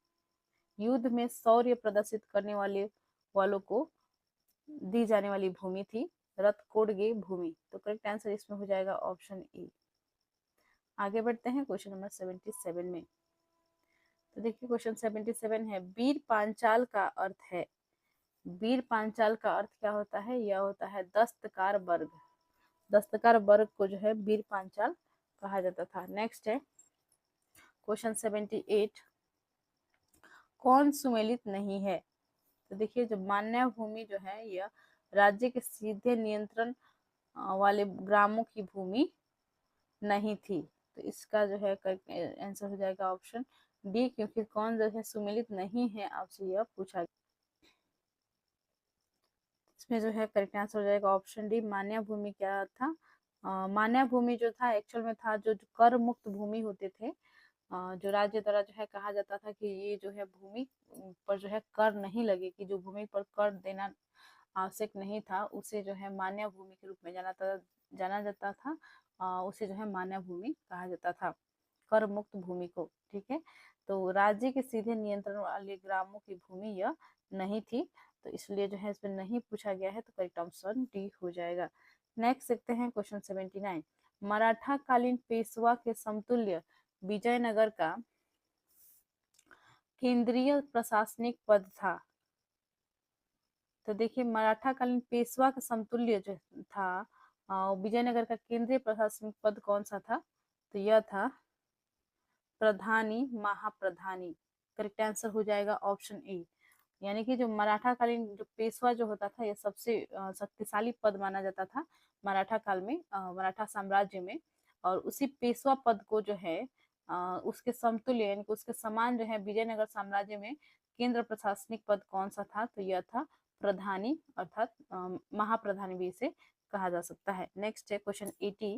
युद्ध में शौर्य प्रदर्शित करने वालों को दी जाने वाली भूमि थी, रतकोड़गी भूमि। तो करेक्ट आंसर इसमें हो जाएगा ऑप्शन ए। आगे बढ़ते हैं क्वेश्चन नंबर 77 में। तो देखिए, क्वेश्चन 77 है, वीर पांचाल का अर्थ है। वीर पांचाल का अर्थ क्या होता है? यह होता है दस्तकार वर्ग। दस्तकार वर्ग को जो है वीर पांचाल कहा जाता था। नेक्स्ट है क्वेश्चन 78, कौन सुमेलित नहीं है? तो देखिए, जो मान्या भूमि जो है, यह राज्य के सीधे नियंत्रण वाले ग्रामों की भूमि नहीं थी। तो इसका जो है आंसर हो जाएगा ऑप्शन डी, क्योंकि कौन जो है सुमेलित नहीं है, आपसे यह पूछा गया। इसमें जो है करेक्ट आंसर हो जाएगा ऑप्शन डी, मान्या भूमि क्या था? मान्या भूमि जो था एक्चुअल में था जो कर मुक्त भूमि होते थे, जो राज्य द्वारा जो है कहा जाता था कि ये जो है भूमि पर जो है कर नहीं लगेगी, जो भूमि पर कर देना आवश्यक नहीं था, उसे जो है मान्या भूमि के रूप में जाना जाता था। उसे जो है मान्या भूमि कहा जाता था, कर मुक्त भूमि को। ठीक है, तो राज्य के सीधे नियंत्रण वाले ग्रामों की भूमि यह नहीं थी, तो इसलिए जो है इसमें नहीं पूछा गया है, तो करेक्ट ऑप्शन डी हो जाएगा। नेक्स्ट देखते हैं क्वेश्चन 79, मराठा कालीन पेशवा के समतुल्य विजयनगर का केंद्रीय प्रशासनिक पद था। तो देखिए, मराठा कालीन पेशवा का समतुल्य जो था विजयनगर का केंद्रीय प्रशासनिक पद कौन सा था? तो यह था प्रधानी महाप्रधानी। करेक्ट आंसर हो जाएगा ऑप्शन ए। यानी कि जो मराठा कालीन जो पेशवा जो होता था, यह सबसे शक्तिशाली पद माना जाता था मराठा काल में, मराठा साम्राज्य में। और उसी पेशवा पद को जो है उसके समतुल्य यानी कि उसके समान जो है विजयनगर साम्राज्य में केंद्र प्रशासनिक पद कौन सा था? तो यह था प्रधानी, अर्थात महाप्रधानी भी इसे कहा जा सकता है। नेक्स्ट है क्वेश्चन 80।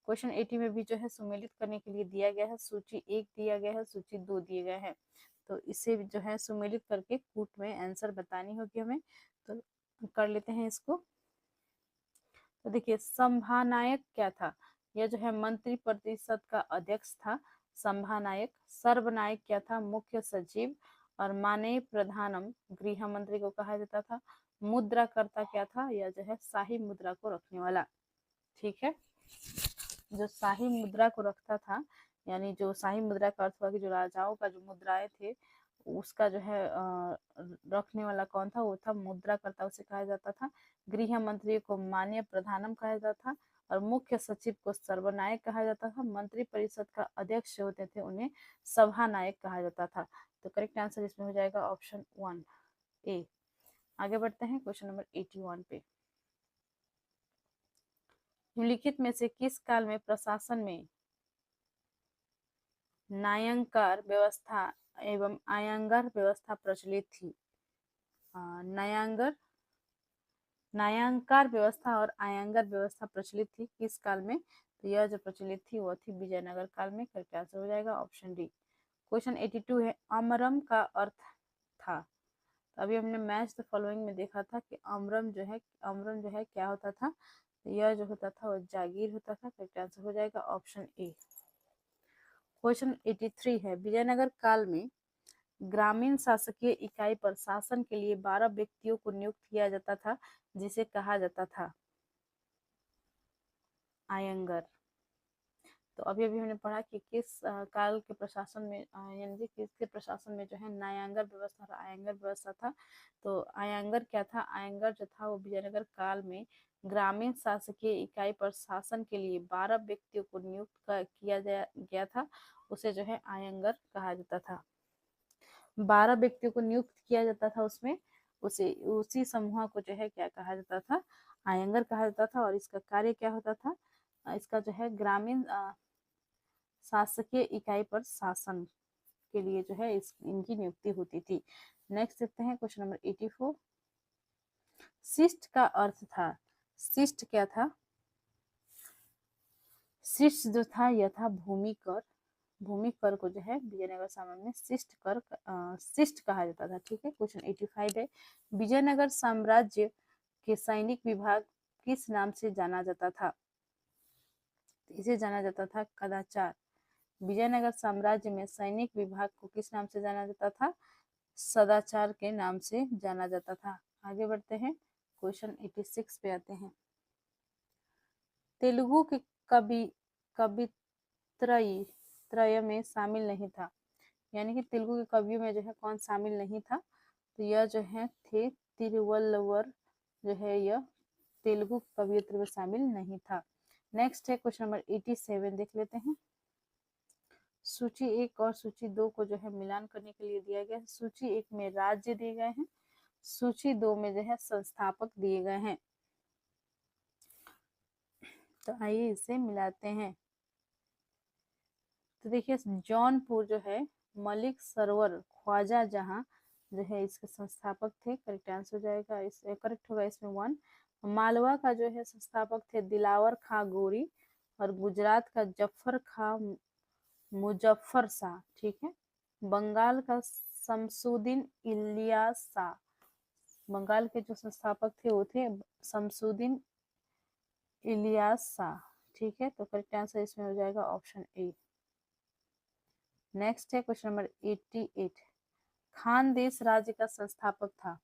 क्वेश्चन 80 में भी जो है सुमेलित करने के लिए दिया गया है, सूची 1 दिया गया है, सूची 2 दिए गए हैं। तो इसे जो है सुमेलित करके कूट में आंसर बतानी होगी हमें, तो कर लेते हैं इसको। तो देखिए, संभानायक क्या था? यह जो है मंत्री परिषद का अध्यक्ष था, संभानायक। सर्वनायक क्या था? मुख्य सचिव। और माननीय प्रधानम गृह मंत्री को कहा जाता था। मुद्राकर्ता क्या था? यह जो है शाही मुद्रा को रखने वाला। ठीक है, जो शाही मुद्रा को रखता था, यानी जो शाही मुद्रा का अर्थ हुआ कि जो राजाओं का जो मुद्राएं थे उसका जो है रखने वाला कौन था? वो था मुद्राकर्ता, उसे कहा जाता था। गृह मंत्री को माननीय प्रधानम कहा जाता था, और मुख्य सचिव को सर्वनायक कहा जाता था। मंत्री परिषद का अध्यक्ष होते थे उन्हें सभानायक कहा जाता था। तो करेक्ट आंसर इसमें हो जाएगा ऑप्शन 1 ए। आगे बढ़ते हैं क्वेश्चन नंबर 81 पे। निम्नलिखित में से किस काल में प्रशासन में न्यायाधिकार व्यवस्था एवं आयंगर व्यवस्था प्रचलित थी? न्यायाधिकार व्यवस्था और आयंगर व्यवस्था प्रचलित थी किस काल में? तो यह जो प्रचलित थी वो थी विजयनगर काल में। करके आंसर हो जाएगा ऑप्शन डी। क्वेश्चन 82 है, अमरम का अर्थ था। तो अभी हमने मैच द फॉलोइंग में देखा था कि अमरम जो है क्या होता था? तो यह जो होता था वो जागीर होता था। करके आंसर हो जाएगा ऑप्शन ए। क्वेश्चन 83 है, विजयनगर काल में ग्रामीण शासकीय इकाई पर शासन के लिए 12 व्यक्तियों को नियुक्त किया जाता था, जिसे कहा जाता था आयंगर। तो अभी अभी हमने पढ़ा कि किस काल के प्रशासन में यानी कि किसके प्रशासन में जो है न्यायाधिकार व्यवस्था और आयंगर व्यवस्था था? तो आयंगर क्या था? आयंगर जो था वो विजयनगर काल में ग्रामीण शासकीय इकाई पर शासन के लिए 12 व्यक्तियों को नियुक्त किया गया था। उसे जो है आयंगर कहा जाता था। 12 व्यक्तियों को नियुक्त किया जाता था उसमें, उसे उसी समूह को जो है क्या कहा जाता था, आयंगर कहा जाता था। और इसका कार्य क्या होता था, इसका जो है ग्रामीण शासकीय इकाई पर शासन के लिए जो है इनकी नियुक्ति होती थी। नेक्स्ट देखते हैं क्वेश्चन नंबर 84। शिष्ट का अर्थ था, शिष्ट क्या था, शिष्ट जो था यह था भूमि कर। भूमि कर को जो है विजयनगर साम्राज्य में शिष्ट कर शिष्ट कहा जाता था। ठीक है, क्वेश्चन 85 है, विजयनगर साम्राज्य के सैनिक विभाग किस नाम से जाना जाता था? इसे जाना जाता था कदाचार। विजयनगर साम्राज्य में सैनिक विभाग को किस नाम से जाना जाता था? सदाचार के नाम से जाना जाता था। आगे बढ़ते हैं, क्वेश्चन 86 पे आते हैं। तेलुगु के कवि त्रय में शामिल नहीं था, यानी कि तेलुगु के कवियों में जो है कौन शामिल नहीं था? तो यह जो है थे तिरुवल्लुवर, जो है यह तेलुगु कवियत्र में शामिल नहीं था। नेक्स्ट है क्वेश्चन नंबर 87, देख लेते हैं। सूची 1 और सूची 2 को जो है मिलान करने के लिए दिया गया है। सूची 1 में राज्य दिए गए हैं, सूची 2 में जो है संस्थापक दिए गए हैं। तो आइए इसे मिलाते हैं। तो देखिए जौनपुर जो है मलिक सरवर ख्वाजा जहां जो है इसके संस्थापक थे, करेक्ट आंसर हो जाएगा, इस करेक्ट होगा इसमें 1। मालवा का जो है संस्थापक थे दिलावर खां गोरी, और गुजरात का जफर खां मुजफ्फर शाह। ठीक है, बंगाल का शमसुद्दीन इलियास शाह, बंगाल के जो संस्थापक थे वो थे शमसुद्दीन इलियास शाह। ठीक है, तो करेक्ट आंसर इसमें हो जाएगा ऑप्शन ए। नेक्स्ट है क्वेश्चन नंबर 88, खानदेश राज्य का संस्थापक था,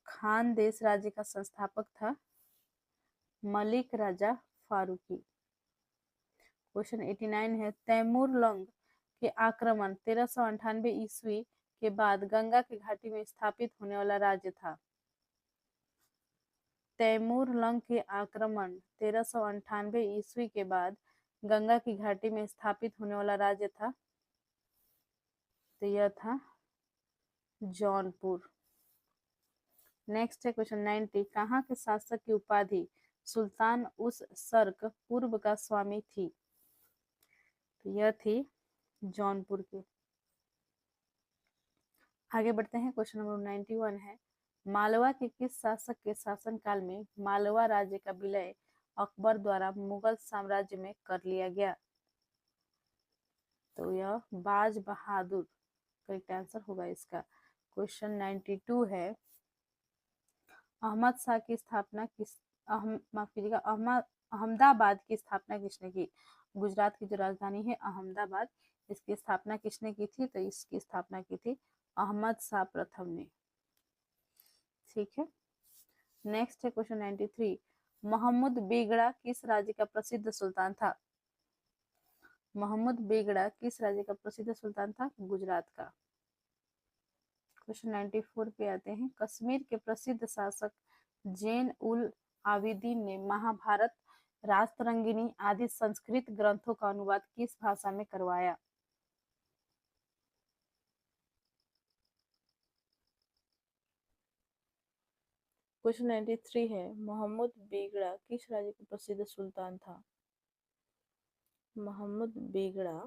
खानदेश राज्य का संस्थापक था मलिक राजा फारूकी। क्वेश्चन 89 है, तैमूर लंग के आक्रमण 1398 ईस्वी के बाद गंगा की घाटी में स्थापित होने वाला राज्य था। तैमूर लंग के आक्रमण 1398 ईस्वी के बाद गंगा की घाटी में स्थापित होने वाला राज्य था, तो यह था जौनपुर। नेक्स्ट है क्वेश्चन 90, कहाँ के शासक की उपाधि सुल्तान उस सर्क पूर्व का स्वामी थी? तो यह थी जौनपुर की। आगे बढ़ते हैं, क्वेश्चन नंबर 91 है, मालवा के किस शासक के शासनकाल में मालवा राज्य का विलय अकबर द्वारा मुगल साम्राज्य में कर लिया गया? तो यह बाज बहादुर करेक्ट आंसर होगा इसका। क्वेश्चन 92 है, अहमद शाह की स्थापना किस माफ कीजिएगा अहमदाबाद की स्थापना किसने की? गुजरात की जो राजधानी है अहमदाबाद, इसकी स्थापना किसने की थी? तो इसकी स्थापना की थी अहमद शाह प्रथम ने। ठीक है, नेक्स्ट है क्वेश्चन 93, मोहम्मद बेगड़ा किस राज्य का प्रसिद्ध सुल्तान था? मोहम्मद बेगड़ा किस राज्य का प्रसिद्ध सुल्तान था? गुजरात का। क्वेश्चन 94 पे आते हैं, कश्मीर के प्रसिद्ध शासक जैन उल आबिदीन ने महाभारत, राजतरंगिणी आदि संस्कृत ग्रंथों का अनुवाद किस भाषा में करवाया? क्वेश्चन 93 है, मोहम्मद बेगड़ा किस राज्य का प्रसिद्ध सुल्तान था? मोहम्मद बेगड़ा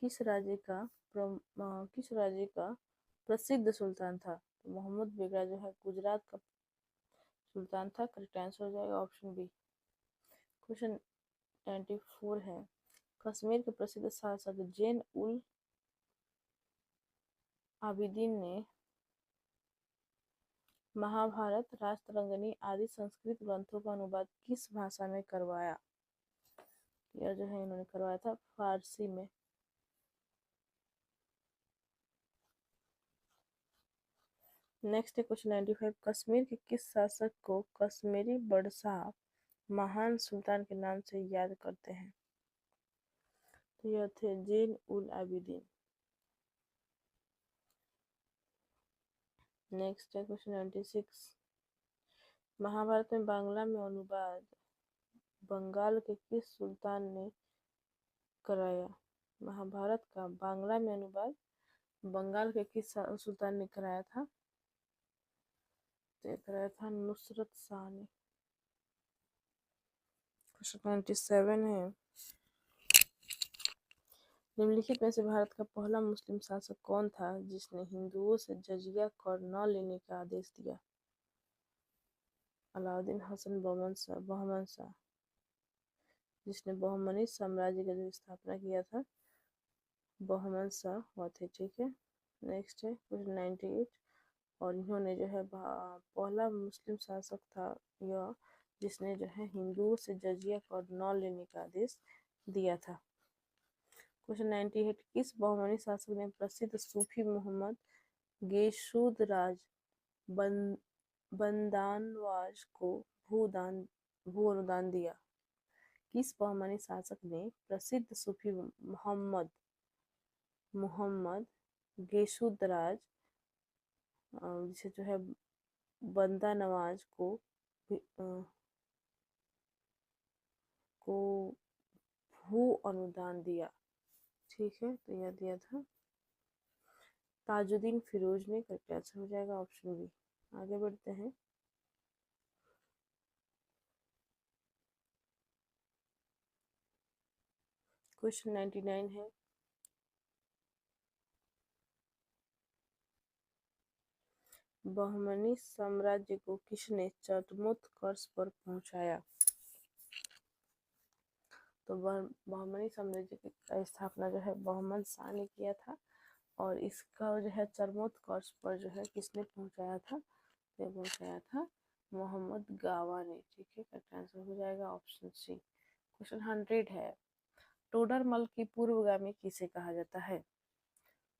किस राज्य का प्रसिद्ध सुल्तान था? तो मोहम्मद बेगड़ा जो है गुजरात का सुल्तान था, करेक्ट आंसर हो जाएगा ऑप्शन बी। क्वेश्चन 94 है, कश्मीर के प्रसिद्ध शासक जैन उल आबिदीन ने महाभारत, राजतरंगिणी आदि संस्कृत ग्रंथों का अनुवाद किस भाषा में करवाया? यह जो है इन्होंने करवाया था फारसी में। नेक्स्ट है क्वेश्चन 95, कश्मीर के किस शासक को कश्मीरी बड़शाह महान सुल्तान के नाम से याद करते हैं? तो यह थे जैन उल आबिदीन। नेक्स्ट है क्वेश्चन 96, महाभारत में बांग्ला में अनुवाद बंगाल के किस सुल्तान ने कराया? महाभारत का बांग्ला में अनुवाद बंगाल के किस सुल्तान ने कराया था? तो ये कराया था नुसरत शाह ने। क्वेश्चन 97 है, निम्नलिखित में से भारत का पहला मुस्लिम शासक कौन था जिसने हिंदुओं से जजिया कर न लेने का आदेश दिया? अलाउद्दीन हसन बहमन शाह, जिसने बहमनी साम्राज्य का जो स्थापना किया था, बहमन शाह हुआ थे। ठीक है, नेक्स्ट है क्वेश्चन 98, और इन्होंने जो है पहला मुस्लिम शासक था यह जिसने जो है हिंदुओं से जजिया कर न लेने का आदेश दिया था। क्वेश्चन 98, किस बहुमनी शासक ने प्रसिद्ध सूफी मोहम्मद गेशुदराज बंदानवाज को भू अनुदान दिया? किस बहुमनी शासक ने प्रसिद्ध सूफी मोहम्मद गेशुदराज जिसे जो है बंदा नवाज को भू अनुदान दिया? ठीक है, तो यह दिया था ताजुद्दीन फिरोज ने। करके आंसर हो जाएगा ऑप्शन बी। आगे बढ़ते हैं, क्वेश्चन 99 है, बहमनी साम्राज्य को किसने चरमोत्कर्ष पर पहुंचाया? तो बहमनी साम्राज्य की स्थापना जो है बहमन शाह ने किया था, और इसका जो है चरमोत्कर्ष पर जो है किसने पहुंचाया था? तो पहुंचाया था मोहम्मद गावा ने। ठीक है, करेक्ट आंसर हो जाएगा ऑप्शन सी। क्वेश्चन 100 है, टोडरमल की पूर्वगामी किसे कहा जाता है?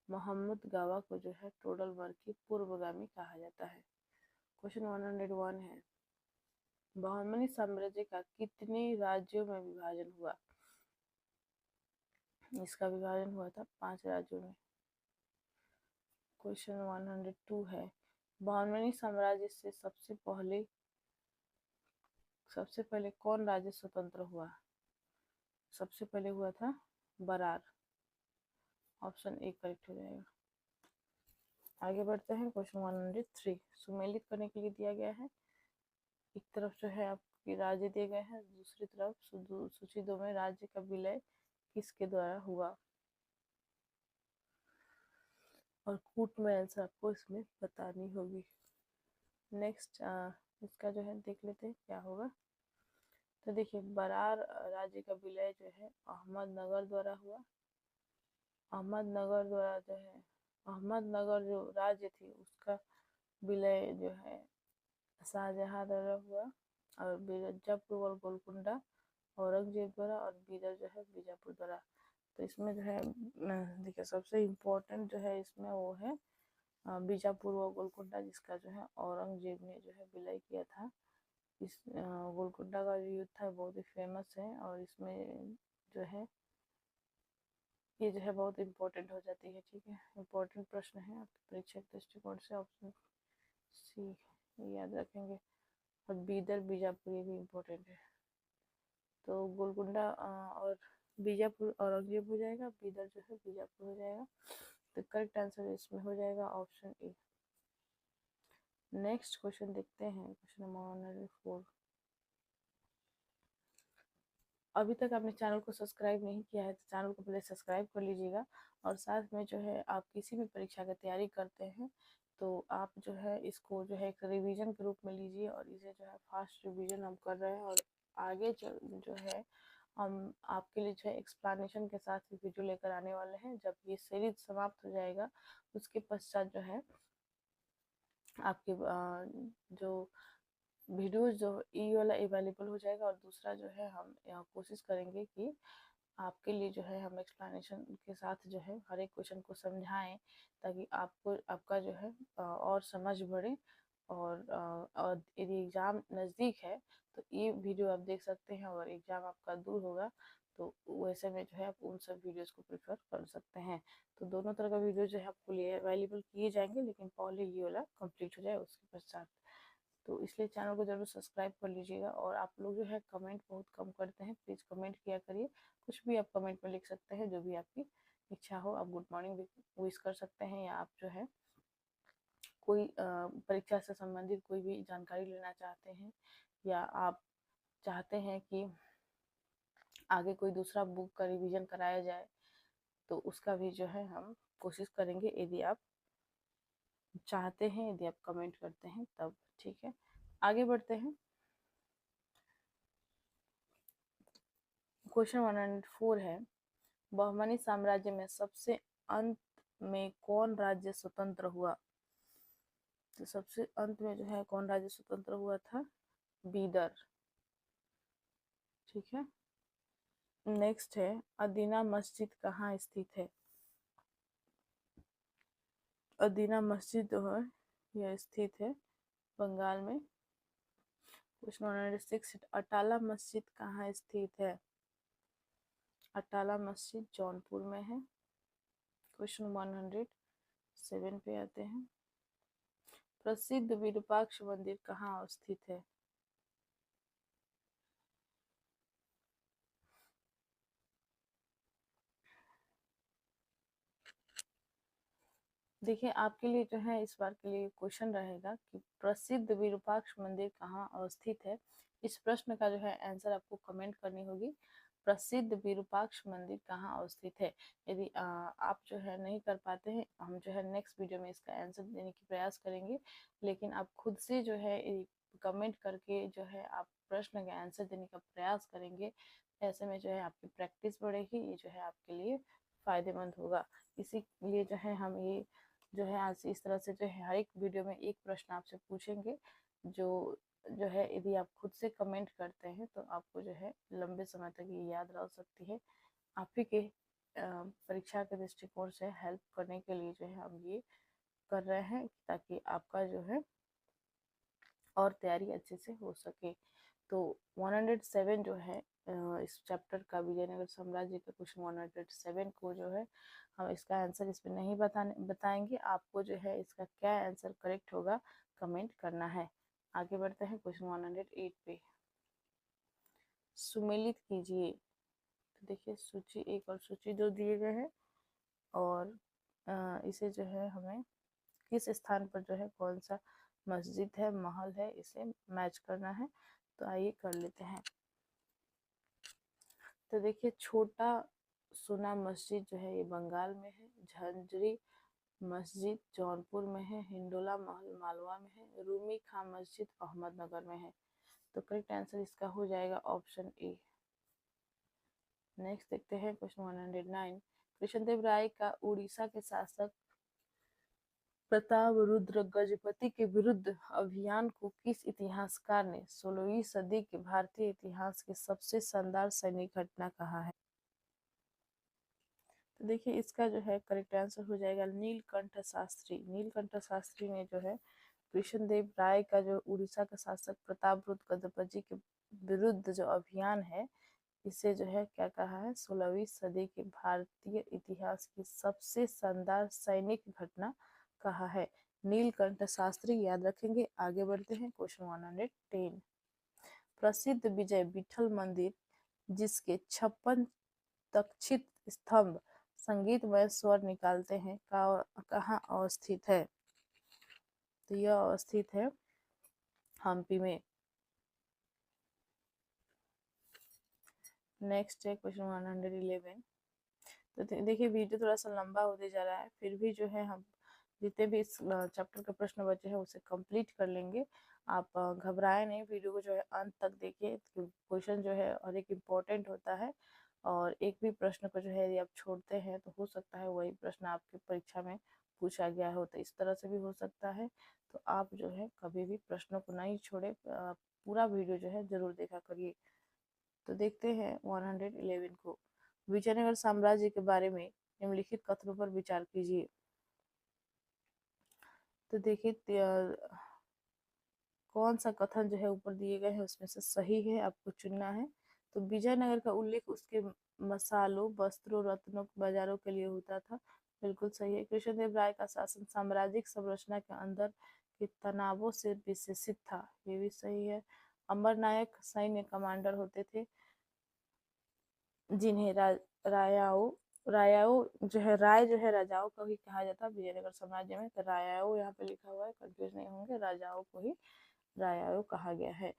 मोहम्मद गावा को जो है टोडरमल की पूर्वगामी कहा जाता है। क्वेश्चन 101 है, बहमनी साम्राज्य का कितने राज्यों में विभाजन हुआ? इसका विभाजन हुआ था 5 राज्यों में। क्वेश्चन 102 है, बहमनी साम्राज्य से सबसे पहले कौन राज्य स्वतंत्र हुआ? सबसे पहले हुआ था बरार। ऑप्शन ए करेक्ट हो जाएगा। आगे बढ़ते हैं, क्वेश्चन 103 सुमेलित करने के लिए दिया गया है। एक तरफ जो है आपके राज्य दिए गए हैं, दूसरी तरफ सूची 2 में राज्य का विलय किसके द्वारा हुआ? और कूट में आंसर आपको इसमें बतानी होगी। नेक्स्ट इसका जो है देख लेते हैं क्या होगा। तो देखिए, बरार राज्य का विलय जो है अहमदनगर द्वारा हुआ। अहमदनगर द्वारा जो है अहमदनगर जो राज्य थी उसका विलय जो है शाहजहां द्वारा हुआ, और मिर्जापुर और गोलकुंडा औरंगजेब द्वारा, और बीदर जो है बीजापुर द्वारा। तो इसमें जो है देखिए सबसे इम्पोर्टेंट जो है इसमें वो है बीजापुर और गोलकुंडा, जिसका जो है औरंगजेब ने जो है विलय किया था। इस गोलकुंडा का जो युद्ध था बहुत ही फेमस है, और इसमें जो है ये जो है बहुत इम्पोर्टेंट हो जाती है। ठीक है, इम्पोर्टेंट प्रश्न है आपके परीक्षा के दृष्टिकोण से, ऑप्शन सी याद रखेंगे। और बीदर बीजापुर ये भी इम्पोर्टेंट है। तो गोलकुंडा और बीजापुर औरंगजेब हो जाएगा, बीदर जो है बीजापुर हो जाएगा। तो करेक्ट आंसर इसमें हो जाएगा ऑप्शन ए। नेक्स्ट क्वेश्चन देखते हैं, क्वेश्चन नंबर 104। अभी तक आपने चैनल को सब्सक्राइब नहीं किया है तो चैनल को पहले सब्सक्राइब कर लीजिएगा, और साथ में जो है आप किसी भी परीक्षा की तैयारी करते हैं तो आप जो है इसको जो है एक रिवीजन के रूप में लीजिए, और इसे जो है फास्ट रिवीजन हम कर रहे हैं, और आगे जो है हम आपके लिए जो है एक्सप्लेनेशन के साथ वीडियो लेकर आने वाले हैं। जब ये सीरीज समाप्त हो जाएगा उसके पश्चात जो है आपके जो वीडियोज जो ई वाला अवेलेबल हो जाएगा, और दूसरा जो है हम यहाँ कोशिश करेंगे कि आपके लिए जो है हम एक्सप्लेनेशन के साथ जो है हर एक क्वेश्चन को समझाएं, ताकि आपको आपका जो है और समझ बढ़े। और यदि एग्ज़ाम नज़दीक है तो ये वीडियो आप देख सकते हैं, और एग्ज़ाम आपका दूर होगा तो वैसे में जो है आप उन सब वीडियोस को प्रेफर कर सकते हैं। तो दोनों तरह का वीडियो जो है आपको लिए अवेलेबल किए जाएंगे, लेकिन पहले ये वाला कंप्लीट हो जाए उसके पश्चात। तो इसलिए चैनल को जरूर सब्सक्राइब कर लीजिएगा। और आप लोग जो है कमेंट बहुत कम करते हैं, प्लीज़ कमेंट किया करिए। कुछ भी आप कमेंट में लिख सकते हैं, जो भी आपकी इच्छा हो। आप गुड मॉर्निंग भी विश कर सकते हैं, या आप जो है कोई परीक्षा से संबंधित कोई भी जानकारी लेना चाहते हैं, या आप चाहते हैं कि आगे कोई दूसरा बुक का रिवीजन कराया जाए, तो उसका भी जो है हम कोशिश करेंगे, यदि आप चाहते हैं, यदि आप कमेंट करते हैं तब। ठीक है, आगे बढ़ते हैं। क्वेश्चन 104 है, बहमनी साम्राज्य में सबसे अंत में कौन राज्य स्वतंत्र हुआ? तो सबसे अंत में जो है कौन राज्य स्वतंत्र हुआ था? बीदर। ठीक है, नेक्स्ट है, अदीना मस्जिद कहाँ स्थित है? अदीना मस्जिद जो है यह स्थित है बंगाल में। क्वेश्चन 106, अटाला मस्जिद कहाँ स्थित है? अटाला मस्जिद जौनपुर में है। क्वेश्चन 107 पे आते हैं, प्रसिद्ध विरूपाक्ष मंदिर कहाँ स्थित है? देखिए, आपके लिए जो है इस बार के लिए क्वेश्चन रहेगा कि प्रसिद्ध विरूपाक्ष मंदिर कहाँ अवस्थित है। इस प्रश्न का जो है आंसर आपको कमेंट करनी होगी, प्रसिद्ध विरूपाक्ष मंदिर कहाँ अवस्थित है। यदि आप जो है नहीं कर पाते हैं, हम जो है नेक्स्ट वीडियो में इसका आंसर देने की प्रयास करेंगे, लेकिन आप खुद से जो है कमेंट करके जो है आप प्रश्न का आंसर देने का प्रयास करेंगे। ऐसे में जो है आपकी प्रैक्टिस बढ़ेगी, ये जो है आपके लिए फायदेमंद होगा। इसीलिए जो है हम ये जो है आज इस तरह से जो है हर एक वीडियो में एक प्रश्न आपसे पूछेंगे, जो जो है यदि आप खुद से कमेंट करते हैं तो आपको जो है लंबे समय तक ये याद रह सकती है। आप ही के परीक्षा के दृष्टिकोण से हेल्प करने के लिए जो है हम ये कर रहे हैं, ताकि आपका जो है और तैयारी अच्छे से हो सके। तो 107 जो है इस चैप्टर का विजयनगर साम्राज्य का क्वेश्चन 107 को जो है हम इसका आंसर इसमें नहीं बताएंगे। आपको जो है इसका क्या आंसर करेक्ट होगा कमेंट करना है। आगे बढ़ते हैं क्वेश्चन 108 पे, सुमेलित कीजिए। तो देखिए, सूची 1 और सूची 2 दिए गए हैं, और इसे जो है हमें किस स्थान पर जो है कौन सा मस्जिद है, महल है, इसे मैच करना है। तो आइए कर लेते हैं। तो देखिए, छोटा सोना मस्जिद जो है ये बंगाल में है, झंझरी मस्जिद जौनपुर में है, हिंडोला महल मालवा में है, रूमी खां मस्जिद अहमदनगर में है। तो करेक्ट आंसर इसका हो जाएगा ऑप्शन ए। नेक्स्ट देखते हैं क्वेश्चन 109, कृष्णदेव राय का उड़ीसा के शासक प्रताप रुद्र गजपति के विरुद्ध अभियान को किस इतिहासकार ने 16वीं सदी के भारतीय इतिहास की सबसे शानदार सैनिक घटना कहा है? तो देखिए, इसका जो है करेक्ट आंसर हो जाएगा नीलकंठ शास्त्री। नीलकंठ शास्त्री ने जो है कृष्णदेव राय का जो उड़ीसा का शासक प्रताप रुद्र गजपति के विरुद्ध जो अभियान है, इसे जो है क्या कहा है? 16वीं सदी के भारतीय इतिहास की सबसे शानदार सैनिक घटना कहा है। नीलकंठ शास्त्री याद रखेंगे। आगे बढ़ते हैं क्वेश्चन 110, प्रसिद्ध विजय विठल मंदिर जिसके 56 तक्षित स्तंभ संगीतमय स्वर निकालते हैं कहाँ अवस्थित है? तो यह अवस्थित है हम्पी में। नेक्स्ट है क्वेश्चन 111। तो देखिए, वीडियो थोड़ा सा लंबा होते जा रहा है, फिर भी जो है हम जितने भी इस चैप्टर के प्रश्न बचे हैं उसे कंप्लीट कर लेंगे। आप घबराए नहीं, वीडियो को जो है अंत तक देखिए। क्वेश्चन जो है और एक इम्पोर्टेंट होता है, और एक भी प्रश्न को जो है यदि आप छोड़ते हैं तो हो सकता है वही प्रश्न आपकी परीक्षा में पूछा गया हो, तो इस तरह से भी हो सकता है। तो आप जो है कभी भी प्रश्नों को नहीं छोड़े, पूरा वीडियो जो है जरूर देखा करिए। तो देखते हैं 111 को, विजयनगर साम्राज्य के बारे में निम्नलिखित कथनों पर विचार कीजिए। तो देखिए, कौन सा कथन जो है ऊपर दिए गए हैं उसमें से सही है, आपको चुनना है। तो विजयनगर का उल्लेख उसके मसालों, वस्त्रों, रत्नों, बाजारों के लिए होता था। बिल्कुल सही है। कृष्णदेव राय का शासन साम्राज्यिक संरचना के अंदर कि तनावों से विशेषित था, ये भी सही है। अमर नायक सैन्य कमांडर होते थे जिन्हें रायाओ रायाओ जो है राय जो है राजाओं को ही कहा जाता है विजयनगर साम्राज्य में। तो रायाओ यहाँ पे लिखा हुआ है, कंफ्यूज नहीं होंगे, राजाओं को ही रायाओ कहा गया है।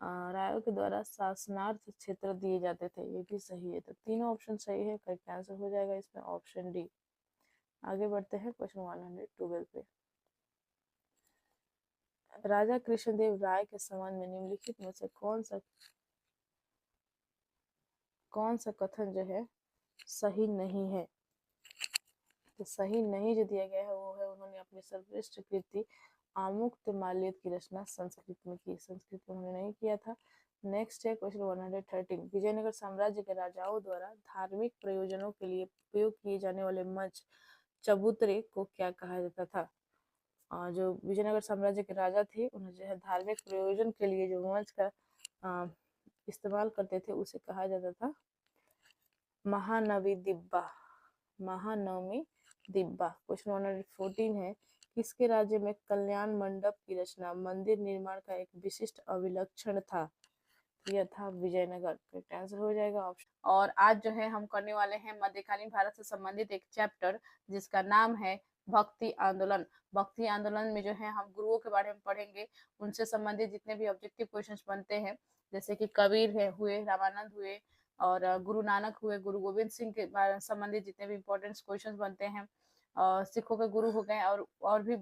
रायों के द्वारा शासनार्थ क्षेत्र दिए जाते थे, ये भी सही है। तो तीनों ऑप्शन सही है, करेक्ट आंसर हो जाएगा इसमें ऑप्शन डी। आगे बढ़ते हैं क्वेश्चन 112 पे। राजा कृष्णदेव राय के संबंध में निम्नलिखित में से कौन सा कथन जो है सही नहीं है? तो सही नहीं जो दिया गया है वो है, उन्होंने अपनी सर्वश्रेष्ठ कृति आमुक्त माल्यद की रचना संस्कृत में की, संस्कृत में उन्होंने नहीं किया था। नेक्स्ट है क्वेश्चन 113। विजयनगर साम्राज्य के राजाओं द्वारा धार्मिक प्रयोजनों के लिए उपयोग किए जाने वाले मंच चबूतरे को क्या कहा जाता था? जो विजयनगर साम्राज्य के राजा थे उन्हें जो है धार्मिक प्रयोजन के लिए जो मंच का इस्तेमाल करते थे उसे कहा जाता था महानवी दिब्बा, महानवमी दिब्बा। क्वेश्चन 114 है, किसके राज्य में कल्याण मंडप की रचना मंदिर निर्माण का एक विशिष्ट अभिलक्षण था? यह था विजयनगर। करेक्ट आंसर हो जाएगा ऑप्शन। और आज जो है हम करने वाले हैं मध्यकालीन भारत से संबंधित एक चैप्टर जिसका नाम है भक्ति आंदोलन। भक्ति आंदोलन में जो है हम गुरुओं के बारे में पढ़ेंगे, उनसे संबंधित जितने भी ऑब्जेक्टिव क्वेश्चंस बनते हैं, जैसे कि कबीर है हुए, रामानंद हुए, और गुरु नानक हुए, गुरु गोविंद सिंह के बारे संबंधित जितने भी इंपॉर्टेंट क्वेश्चन बनते हैं, सिखों के गुरु हो गए, और भी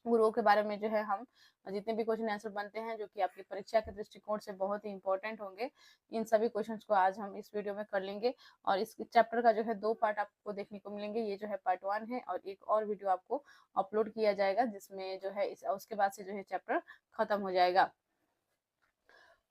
गुरुओं के बारे में जो है हम जितने भी क्वेश्चन आंसर बनते हैं जो कि आपकी परीक्षा के दृष्टिकोण से बहुत ही इंपॉर्टेंट होंगे, इन सभी क्वेश्चंस को आज हम इस वीडियो में कर लेंगे। और इस चैप्टर का जो है 2 पार्ट आपको देखने को मिलेंगे, ये जो है पार्ट 1 है और एक और वीडियो आपको अपलोड किया जाएगा जिसमें जो है उसके बाद से जो है चैप्टर खत्म हो जाएगा।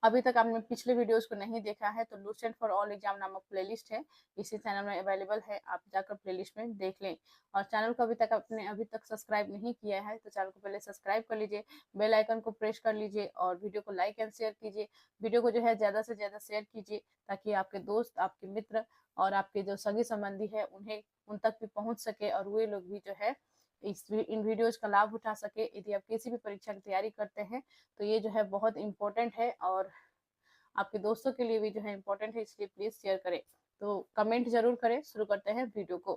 अभी तक आपने पिछले वीडियोस को नहीं देखा है तो लुसेंट फॉर ऑल एग्जाम नामक प्लेलिस्ट है, इसी चैनल में अवेलेबल है, आप जाकर प्लेलिस्ट में देख लें। और चैनल को अभी तक सब्सक्राइब नहीं किया है तो चैनल को पहले सब्सक्राइब कर लीजिए, बेल आइकन को प्रेस कर लीजिए और वीडियो को लाइक एंड शेयर कीजिए। वीडियो को जो है ज़्यादा से ज़्यादा शेयर कीजिए ताकि आपके दोस्त, आपके मित्र और आपके जो सगे संबंधी है उन तक भी पहुँच सके और वे लोग भी जो है इन वीडियोज का लाभ उठा सके। यदि आप किसी भी परीक्षा की तैयारी करते हैं तो ये जो है बहुत इंपॉर्टेंट है और आपके दोस्तों के लिए भी जो है इंपॉर्टेंट है, इसलिए प्लीज शेयर करें। तो कमेंट जरूर करें। शुरू करते हैं वीडियो को।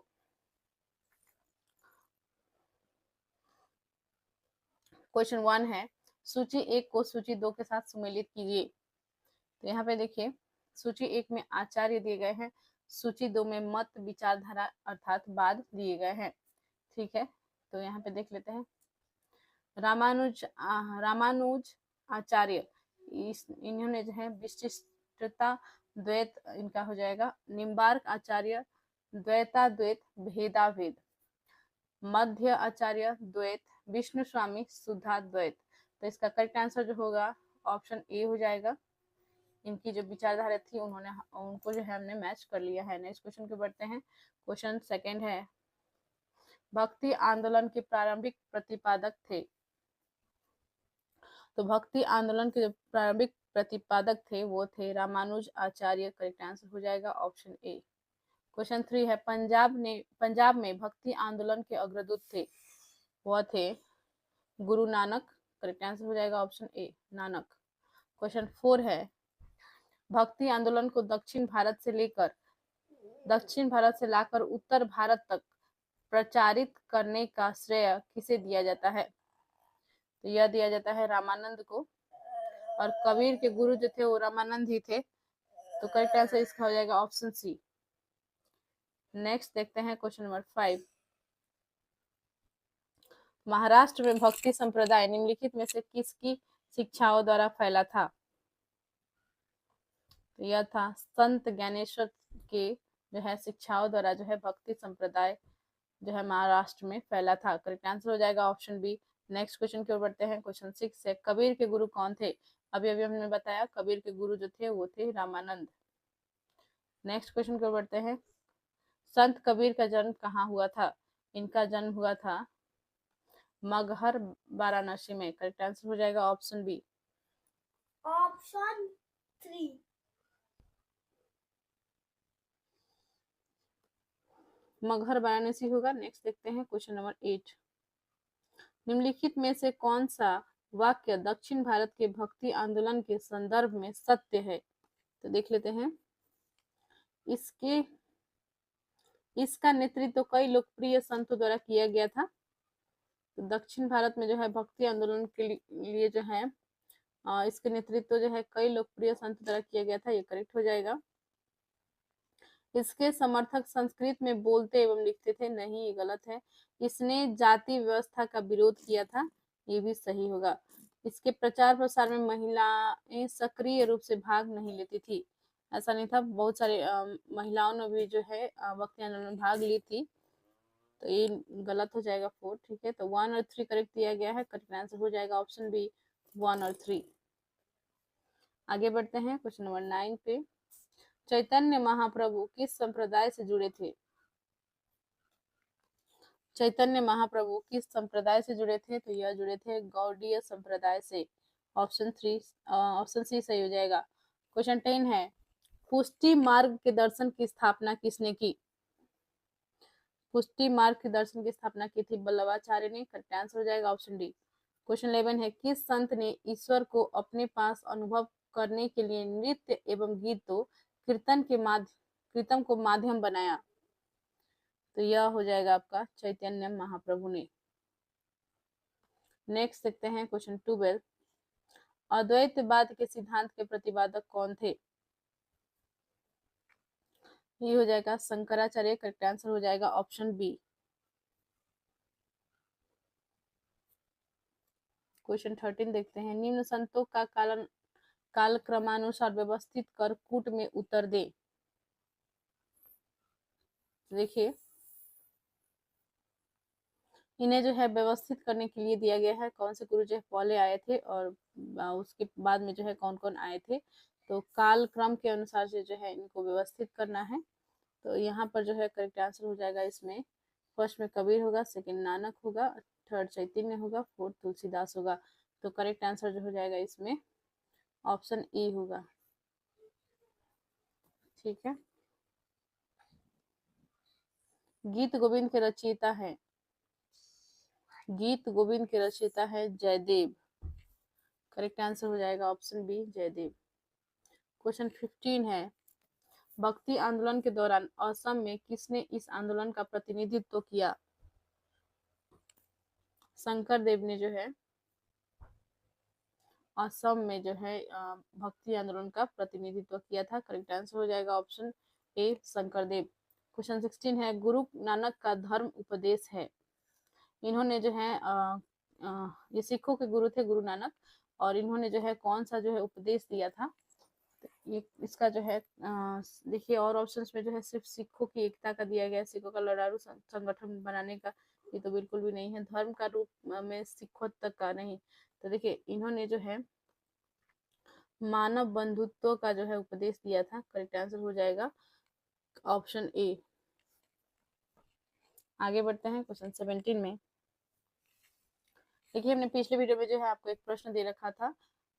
क्वेश्चन 1 है, सूची 1 को सूची 2 के साथ सम्मिलित कीजिए। तो यहाँ पे देखिए, सूची 1 में आचार्य दिए गए हैं, सूची 2 में मत, विचारधारा अर्थात बाद दिए गए हैं। ठीक है, तो यहाँ पे देख लेते हैं। रामानुज आचार्य, इन्होंने जो है विशिष्टता द्वैत इनका हो जाएगा। निम्बार्क आचार्य द्वैताद्वैत भेदाभेद। मध्य आचार्य द्वैत। विष्णु स्वामी शुद्धाद्वैत। तो इसका करेक्ट आंसर जो होगा ऑप्शन ए हो जाएगा। इनकी जो विचारधारा थी उनको जो है हमने मैच कर लिया है। नेक्स्ट क्वेश्चन पे बढ़ते हैं। क्वेश्चन 2 है, भक्ति आंदोलन के प्रारंभिक प्रतिपादक थे। तो भक्ति आंदोलन के जो प्रारंभिक प्रतिपादक थे वो थे रामानुज आचार्य। करेक्ट आंसर हो जाएगा ऑप्शन ए। क्वेश्चन 3 है, पंजाब में भक्ति आंदोलन के अग्रदूत थे, वह थे गुरु नानक। करेक्ट आंसर हो जाएगा ऑप्शन ए, नानक। क्वेश्चन 4 है, भक्ति आंदोलन को दक्षिण भारत से लाकर उत्तर भारत तक प्रचारित करने का श्रेय किसे दिया जाता है? तो यह दिया जाता है रामानंद को, और कबीर के गुरु जो थे वो रामानंद ही थे। तो करेक्ट आंसर इसका हो जाएगा ऑप्शन सी। नेक्स्ट देखते हैं क्वेश्चन नंबर 5। महाराष्ट्र में भक्ति संप्रदाय निम्नलिखित में से किसकी शिक्षाओं द्वारा फैला था? तो यह था संत ज्ञानेश्वर के जो है शिक्षाओं द्वारा जो है भक्ति संप्रदाय जो है महाराष्ट्र में फैला था। करेक्ट आंसर हो जाएगा ऑप्शन बी। नेक्स्ट क्वेश्चन की ओर बढ़ते हैं। क्वेश्चन 6 है, कबीर के गुरु कौन थे? अभी हमने बताया कबीर के गुरु जो थे वो थे रामानंद। नेक्स्ट क्वेश्चन की ओर बढ़ते हैं। संत कबीर का जन्म कहाँ हुआ था? इनका जन्म हुआ था मगहर, वाराणसी में। करेक्ट आंसर हो जाएगा option B. Option 3 Maghar Varanasi होगा। नेक्स्ट देखते हैं क्वेश्चन नंबर 8। निम्नलिखित में से कौन सा वाक्य दक्षिण भारत के भक्ति आंदोलन के संदर्भ में सत्य है? तो देख लेते हैं। इसका नेतृत्व कई लोकप्रिय संतों द्वारा किया गया था। तो दक्षिण भारत में जो है भक्ति आंदोलन के लिए जो है इसके नेतृत्व जो है कई लोकप्रिय संतों द्वारा किया गया था, ये करेक्ट हो जाएगा। इसके समर्थक संस्कृत में बोलते एवं लिखते थे, नहीं ये गलत है। इसने जाति व्यवस्था का विरोध किया था, ये भी सही होगा। इसके प्रचार प्रसार में महिलाएं सक्रिय रूप से भाग नहीं लेती थी, ऐसा नहीं था। बहुत सारे महिलाओं ने भी जो है भक्ति आंदोलन में भाग ली थी, तो ये गलत हो जाएगा 4। ठीक है, तो 1 और 3 करेक्ट दिया गया है। करेक्ट आंसर हो जाएगा ऑप्शन बी 1 और 3। आगे बढ़ते हैं क्वेश्चन नंबर 9 पे। चैतन्य महाप्रभु किस संप्रदाय से जुड़े थे? चैतन्य महाप्रभु किस संप्रदाय से जुड़े थे? तो यह जुड़े थे गौड़ीय संप्रदाय से। ऑप्शन सी सही हो जाएगा। क्वेश्चन 10 है, पुष्टि मार्ग के दर्शन की स्थापना किसने की? पुष्टि मार्ग के दर्शन की स्थापना की थी वल्लभाचार्य ने। करेक्ट आंसर हो जाएगा ऑप्शन डी। क्वेश्चन 11 है, किस संत ने ईश्वर को अपने पास अनुभव करने के लिए नृत्य एवं गीतों कीर्तन को माध्यम बनाया? तो यह हो जाएगा आपका चैतन्य महाप्रभु ने। नेक्स्ट देखते हैं क्वेश्चन 12, अद्वैतवाद के सिद्धांत के प्रतिपादक कौन थे? ये हो जाएगा शंकराचार्य। करेक्ट आंसर हो जाएगा ऑप्शन बी। क्वेश्चन 13 देखते हैं, निम्न संतों का कालक्रमानुसार व्यवस्थित कर कूट में उत्तर दे। देखिए, इन्हें जो है व्यवस्थित करने के लिए दिया गया है कौन से गुरु जो है पहले आए थे और उसके बाद में जो है कौन कौन आए थे। तो काल क्रम के अनुसार से जो है इनको व्यवस्थित करना है। तो यहाँ पर जो है करेक्ट आंसर हो जाएगा इसमें, फर्स्ट में कबीर होगा, सेकंड नानक होगा, थर्ड चैतन्य होगा, फोर्थ तुलसीदास होगा। तो करेक्ट आंसर जो हो जाएगा इसमें ऑप्शन ई होगा। ठीक है, गीत गोविंद के रचयिता है, गीत गोविंद के रचयिता है जयदेव। करेक्ट आंसर हो जाएगा ऑप्शन बी जयदेव। क्वेश्चन 15 है, भक्ति आंदोलन के दौरान असम में किसने इस आंदोलन का प्रतिनिधित्व किया? शंकर देव ने जो है असम में जो है भक्ति आंदोलन का प्रतिनिधित्व किया था। करेक्ट आंसर हो जाएगा option A Shankar Dev. Question 16 है, गुरु नानक का धर्म उपदेश है। इन्होंने जो है ये सिखों के गुरु थे गुरु नानक, और इन्होंने जो है कौन सा जो है उपदेश दिया था? ये इसका जो है देखिए, और ऑप्शंस में जो है सिर्फ सिखों की एकता का दिया गया है, सिखों का लड़ारू संगठन बनाने का, ये तो बिल्कुल भी नहीं है। धर्म का रूप में सिखों तक का नहीं। तो देखिए, इन्होंने जो है मानव बंधुत्व का जो है उपदेश दिया था। करेक्ट आंसर हो जाएगा ऑप्शन ए। आगे बढ़ते हैं क्वेश्चन 17 में। देखिए, हमने पिछले वीडियो में जो है आपको एक प्रश्न दे रखा था,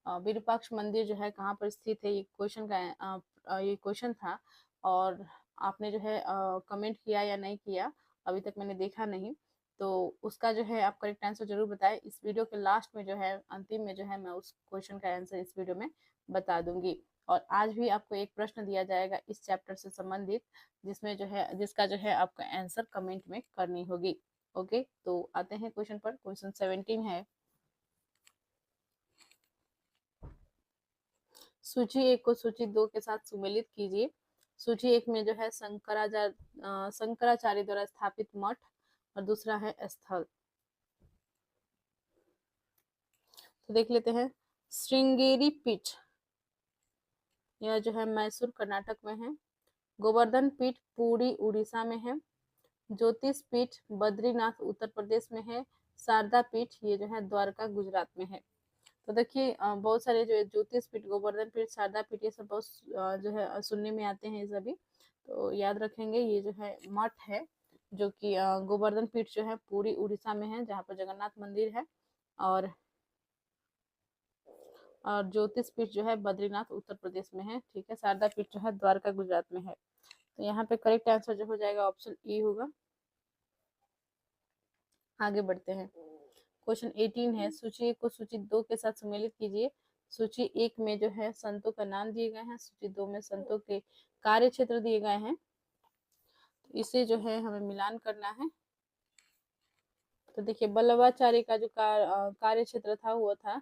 विरूपाक्ष मंदिर जो है कहाँ पर स्थित है, ये क्वेश्चन था, और आपने जो है कमेंट किया या नहीं किया अभी तक मैंने देखा नहीं। तो उसका जो है आप करेक्ट आंसर जरूर बताएं। इस वीडियो के लास्ट में जो है अंतिम में जो है मैं उस क्वेश्चन का आंसर इस वीडियो में बता दूंगी। और आज भी आपको एक प्रश्न दिया जाएगा इस चैप्टर से संबंधित, जिसका जो है आपका आंसर कमेंट में करनी होगी। ओके, तो आते हैं क्वेश्चन पर। क्वेश्चन 17 है, सूची 1 को सूची 2 के साथ सुमेलित कीजिए। सूची 1 में जो है शंकराचार्य द्वारा स्थापित मठ, और दूसरा है स्थल। तो देख लेते हैं, श्रृंगेरी पीठ यह जो है मैसूर कर्नाटक में है, गोवर्धन पीठ पुरी उड़ीसा में है, ज्योतिष पीठ बद्रीनाथ उत्तर प्रदेश में है, शारदा पीठ ये जो है द्वारका गुजरात में है। तो देखिए, बहुत सारे जो ज्योतिष पीठ, गोवर्धन पीठ, शारदा पीठ, ये सब बहुत जो है सुनने में आते हैं सभी, तो याद रखेंगे। ये जो है मठ है जो कि गोवर्धन पीठ जो है पूरी उड़ीसा में है, जहाँ पर जगन्नाथ मंदिर है, और ज्योतिष पीठ जो है बद्रीनाथ उत्तर प्रदेश में है। ठीक है, शारदा पीठ जो है द्वारका गुजरात में है। तो यहाँ पे करेक्ट आंसर जो हो जाएगा ऑप्शन ई होगा। आगे बढ़ते हैं क्वेश्चन 18 है, सूची 1 को सूची 2 के साथ सम्मिलित कीजिए। सूची 1 में जो है संतों का नाम दिए गए हैं, सूची 2 में संतों के कार्य क्षेत्र दिए गए हैं। तो इसे जो है हमें मिलान करना है। तो देखिए वल्लभाचार्य का जो कार्य क्षेत्र था वो था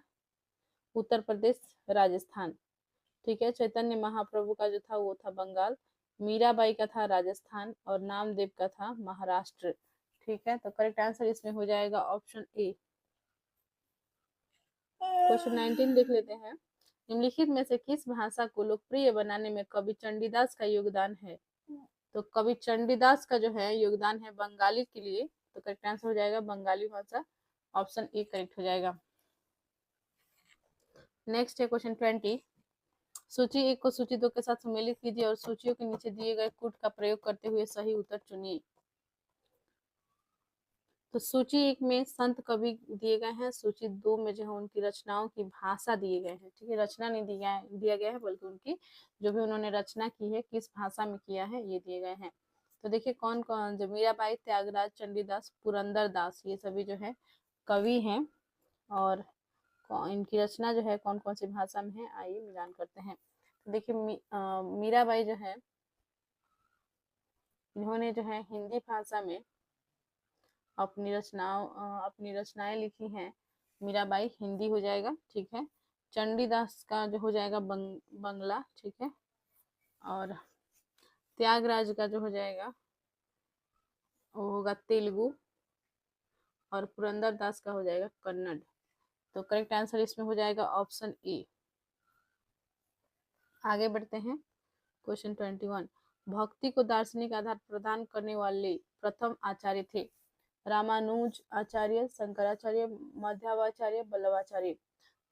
उत्तर प्रदेश, राजस्थान। ठीक है, चैतन्य महाप्रभु का जो था वो था बंगाल, मीराबाई का था राजस्थान और नामदेव का था महाराष्ट्र। ठीक है, तो करेक्ट आंसर इसमें हो जाएगा ऑप्शन ए। क्वेश्चन 19 देख लेते हैं। निम्नलिखित में से किस भाषा को लोकप्रिय बनाने में कवि चंडीदास का योगदान है? तो कवि चंडीदास का जो है योगदान है बंगाली के लिए, तो करेक्ट आंसर हो जाएगा बंगाली भाषा, ऑप्शन ए करेक्ट हो जाएगा। नेक्स्ट है क्वेश्चन 20। सूची 1 को सूची 2 के साथ सम्मिलित कीजिए और सूचियों के नीचे दिए गए कूट का प्रयोग करते हुए सही उत्तर चुनिए। तो सूची 1 में संत कवि दिए गए हैं, सूची 2 में जो है उनकी रचनाओं की भाषा दिए गए हैं। ठीक है, रचना नहीं दिया गया है बल्कि उनकी जो भी उन्होंने रचना की है किस भाषा में किया है ये दिए गए हैं। तो देखिए कौन कौन, जो मीराबाई, त्यागराज, चंडीदास, पुरंदर दास, ये सभी जो है कवि हैं और इनकी रचना जो है कौन कौन सी भाषा में है, आइए मिलान करते हैं। तो देखिए मीराबाई जो है इन्होंने जो है हिंदी भाषा में अपनी रचनाएं लिखी हैं। मीराबाई हिंदी हो जाएगा। ठीक है, चंडीदास का जो हो जाएगा बंगला। ठीक है, और त्यागराज का जो हो जाएगा वो होगा तेलुगु और पुरंदर दास का हो जाएगा कन्नड़। तो करेक्ट आंसर इसमें हो जाएगा ऑप्शन ए। आगे बढ़ते हैं क्वेश्चन 21। भक्ति को दार्शनिक आधार प्रदान करने वाले प्रथम आचार्य थे? रामानुज आचार्य, शंकराचार्य, मध्वाचार्य, वल्लभाचार्य।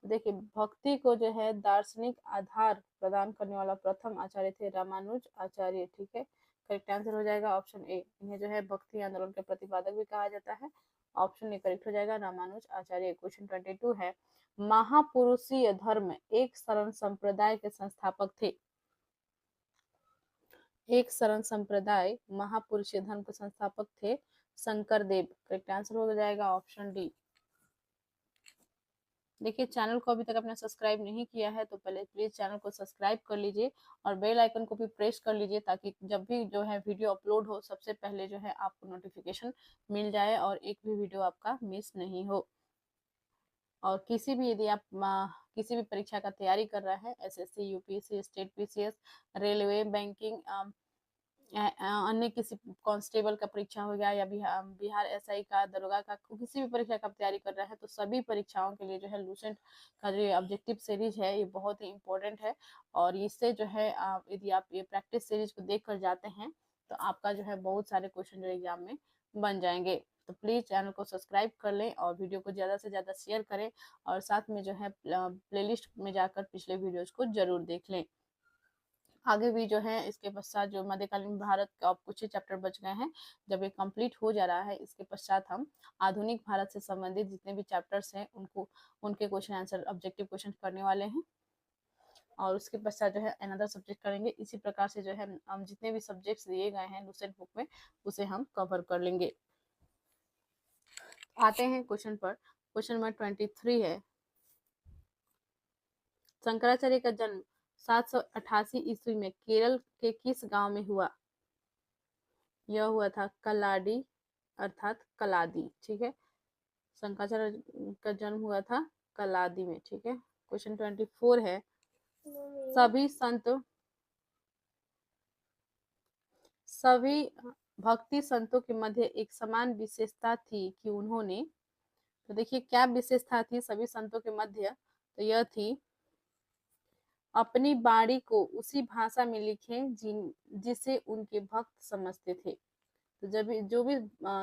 देखिए भक्ति को जो है दार्शनिक आधार प्रदान करने वाला प्रथम आचार्य थे रामानुज आचार्य। ठीक है, करेक्ट आंसर हो जाएगा ऑप्शन ए। इन्हें जो है भक्ति आंदोलन के प्रतिपादक भी कहा जाता है, ऑप्शन ए करेक्ट हो जाएगा रामानुज आचार्य। क्वेश्चन 22 है, महापुरुषीय धर्म एक शरण संप्रदाय के संस्थापक थे? एक शरण संप्रदाय महापुरुषीय धर्म के संस्थापक थे शंकर देव। करेक्ट आंसर हो जाएगा ऑप्शन डी। देखिए चैनल को अभी तक आपने सब्सक्राइब नहीं किया है तो पहले प्लीज चैनल को सब्सक्राइब कर लीजिए और बेल आइकन को भी प्रेस कर लीजिए ताकि जब भी जो है वीडियो अपलोड हो सबसे पहले जो है आपको नोटिफिकेशन मिल जाए और एक भी वीडियो आपका मिस नहीं हो। और किसी भी यदि आप किसी भी परीक्षा का तैयारी कर रहा है, SSC, UPSC, state PCS, railway, banking, अन्य किसी कांस्टेबल का परीक्षा हो गया या बिहार एसआई का, दरोगा का, किसी भी परीक्षा का तैयारी कर रहा है तो सभी परीक्षाओं के लिए जो है लूसेंट का जो ऑब्जेक्टिव सीरीज है ये बहुत ही इम्पोर्टेंट है। और इससे जो है यदि आप ये प्रैक्टिस सीरीज को देख कर जाते हैं तो आपका जो है बहुत सारे क्वेश्चन जो एग्जाम में बन जाएंगे। तो प्लीज चैनल को सब्सक्राइब कर लें और वीडियो को ज़्यादा से ज़्यादा शेयर करें और साथ में जो है प्लेलिस्ट में जाकर पिछले वीडियोज को जरूर देख लें। आगे भी जो है इसके पश्चात जो मध्यकालीन भारत का कुछ ही चैप्टर बच गए हैं, जब ये कंप्लीट हो जा रहा है इसके पश्चात हम आधुनिक भारत से संबंधित जितने भी चैप्टर्स हैं उनके क्वेश्चन आंसर ऑब्जेक्टिव क्वेश्चन करने वाले हैं और उसके पश्चात जो है अनदर सब्जेक्ट करेंगे। इसी प्रकार से जो है हम जितने भी सब्जेक्ट्स दिए गए हैं लूसेंट बुक में उसे हम कवर कर लेंगे। आते हैं क्वेश्चन पर। क्वेश्चन नंबर 23 है, शंकराचार्य का जन्म 788 ईस्वी में केरल के किस गांव में हुआ? यह हुआ था कलाडी अर्थात कलादी। ठीक है, शंकराचार्य का जन्म हुआ था कलादी में। ठीक है, क्वेश्चन 24 है, सभी भक्ति संतों के मध्य एक समान विशेषता थी कि उन्होंने, तो देखिए क्या विशेषता थी सभी संतों के मध्य, तो यह थी अपनी वाणी को उसी भाषा में लिखें जिसे उनके भक्त समझते थे। तो जब जो भी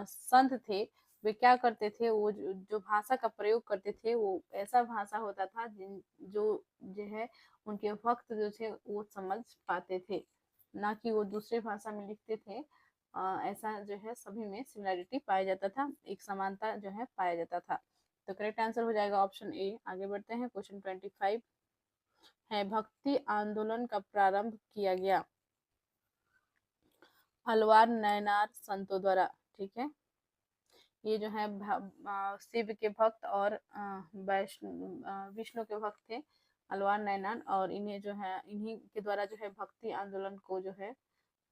संत थे वे क्या करते थे, वो जो भाषा का प्रयोग करते थे वो ऐसा भाषा होता था जो है उनके भक्त जो थे वो समझ पाते थे, ना कि वो दूसरे भाषा में लिखते थे। ऐसा जो है सभी में सिमिलरिटी पाया जाता था, एक समानता जो है पाया जाता था। तो करेक्ट आंसर हो जाएगा ऑप्शन ए। आगे बढ़ते हैं क्वेश्चन 25 है, भक्ति आंदोलन का प्रारंभ किया गया? अलवार नयनार संतों द्वारा। ठीक है, ये जो है शिव के भक्त और विष्णु के भक्त थे अलवार नैनान, और इन्हें जो है इन्हीं के द्वारा जो है भक्ति आंदोलन को जो है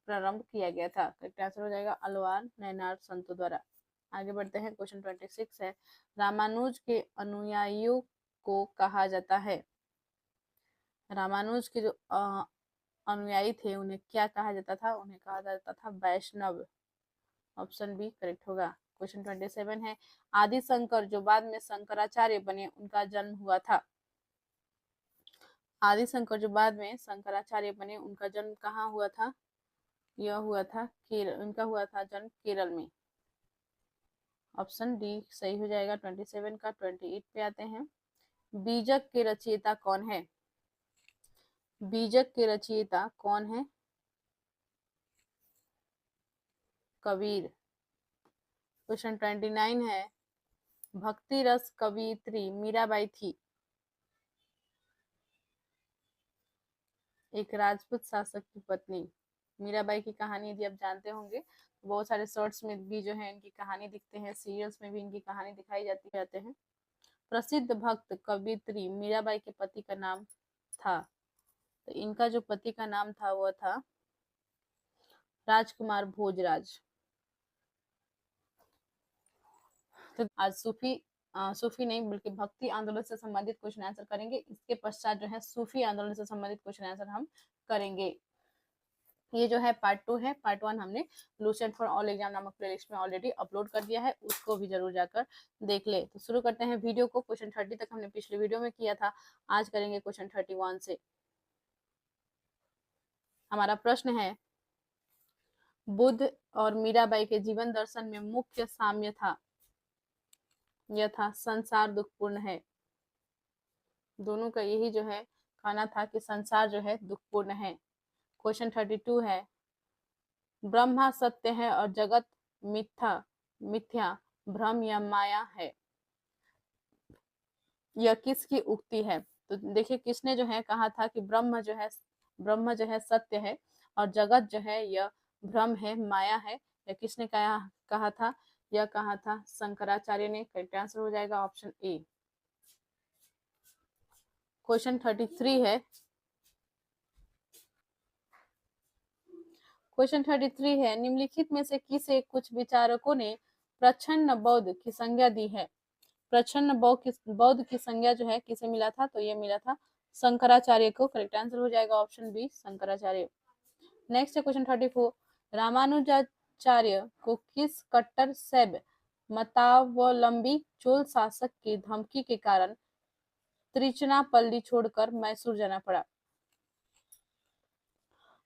प्रारंभ किया गया था। करेक्ट आंसर हो जाएगा अलवार नैनार संतों द्वारा। आगे बढ़ते हैं, क्वेश्चन 26 है, रामानुज के अनुयायियों को कहा जाता है। रामानुज के जो अनुयायी थे उन्हें क्या कहा जाता था? उन्हें कहा जाता था वैष्णव। ऑप्शन बी करेक्ट होगा। क्वेश्चन 27 है, आदि शंकर जो बाद में शंकराचार्य बने उनका जन्म हुआ था। आदि शंकर जो बाद में शंकराचार्य बने उनका जन्म कहाँ हुआ था? यह हुआ था उनका हुआ था जन्म केरल में। ऑप्शन डी सही हो जाएगा 27 का। 28 पे आते हैं, बीजक के रचयिता कौन है? बीजक के रचयिता कौन है? कबीर। क्वेश्चन 29 है, भक्ति रस कवियत्री मीराबाई थी। एक राजपूत शासक की पत्नी। मीराबाई की कहानी यदि आप जानते होंगे, बहुत सारे शॉर्ट्स में भी जो है इनकी कहानी दिखते हैं, सीरियल्स में भी इनकी कहानी दिखाई जाते हैं। प्रसिद्ध भक्त कवियत्री मीराबाई के पति का नाम था, तो इनका जो पति का नाम था वह था राजकुमार भोजराज। तो आज सूफी नहीं बल्कि भक्ति आंदोलन से संबंधित क्वेश्चन आंसर करेंगे। इसके पश्चात जो है सूफी आंदोलन से संबंधित क्वेश्चन आंसर हम करेंगे। ये जो है पार्ट 2 है। पार्ट 1 हमने लूसेंट फॉर ऑल एग्जाम नामक प्लेलिस्ट में ऑलरेडी अपलोड कर दिया है, उसको भी जरूर जाकर देख ले। तो शुरू करते हैं वीडियो को। क्वेश्चन 30 तक हमने पिछले वीडियो में किया था, आज करेंगे क्वेश्चन 31 से। हमारा प्रश्न है, बुद्ध और मीराबाई के जीवन दर्शन में मुख्य साम्य था। यह था संसार दुखपूर्ण है। दोनों का यही जो है कहना था कि संसार जो है दुखपूर्ण है। क्वेश्चन 32 है, ब्रह्मा सत्य है और जगत मिथ्या भ्रम या माया है। यह किसकी उक्ति है? तो देखिए किसने जो है कहा था कि ब्रह्म जो है सत्य है और जगत जो है यह भ्रम है, माया है। यह किसने कहा था? यह कहा था शंकराचार्य ने। करेक्ट आंसर हो जाएगा ऑप्शन ए। क्वेश्चन 33 है, क्वेश्चन 33 है, निम्नलिखित में से किसे कुछ विचारकों ने प्रच्छन्न बौद्ध की संज्ञा दी है? प्रच्छन्न बौद्ध की संज्ञा जो है किसे मिला था? तो ये मिला था शंकराचार्य को। करेक्ट आंसर हो जाएगा ऑप्शन बी शंकराचार्य। नेक्स्ट है क्वेश्चन 34, रामानुजाचार्य को किस कट्टर शैव मतावलंबी चोल शासक की धमकी के कारण त्रिचनापल्ली छोड़कर मैसूर जाना पड़ा?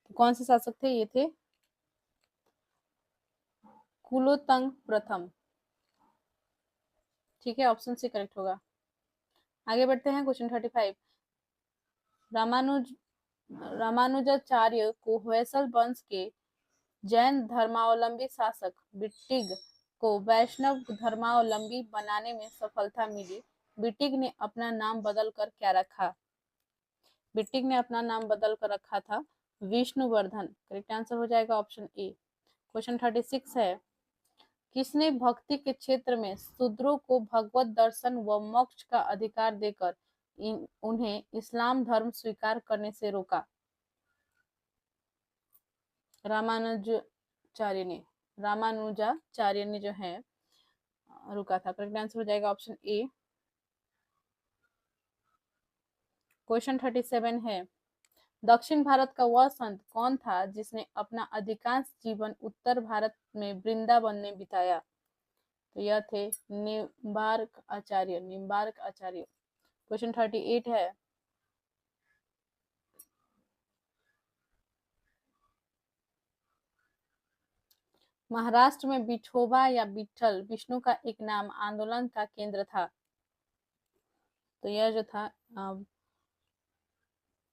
तो कौन से शासक थे? ये थे कुलोत्तंग प्रथम। ठीक है, ऑप्शन सी करेक्ट होगा। आगे बढ़ते हैं, क्वेश्चन 35, रामानुजाचार्य को होयसल वंश के जैन धर्मावलंबी शासक बिट्टिग को वैष्णव धर्मावलंबी बनाने में सफलता मिली। बिट्टिग ने अपना नाम बदल कर क्या रखा? बिट्टिग ने अपना नाम बदल कर रखा था विष्णुवर्धन। करेक्ट आंसर हो जाएगा ऑप्शन ए। क्वेश्चन 36 है, किसने भक्ति के क्षेत्र में शूद्रों को भगवत दर्शन व मोक्ष का अधिकार देकर उन्हें इस्लाम धर्म स्वीकार करने से रोका? रामानुजाचार्य ने जो है रुका था। करेक्ट आंसर हो जाएगा ऑप्शन ए। क्वेश्चन 37 है, दक्षिण भारत का वह संत कौन था जिसने अपना अधिकांश जीवन उत्तर भारत में वृंदावन में बिताया? तो यह थे निम्बार्क आचार्य। क्वेश्चन 38 है, महाराष्ट्र में विठोबा या विठल विष्णु का एक नाम आंदोलन का केंद्र था। तो यह जो था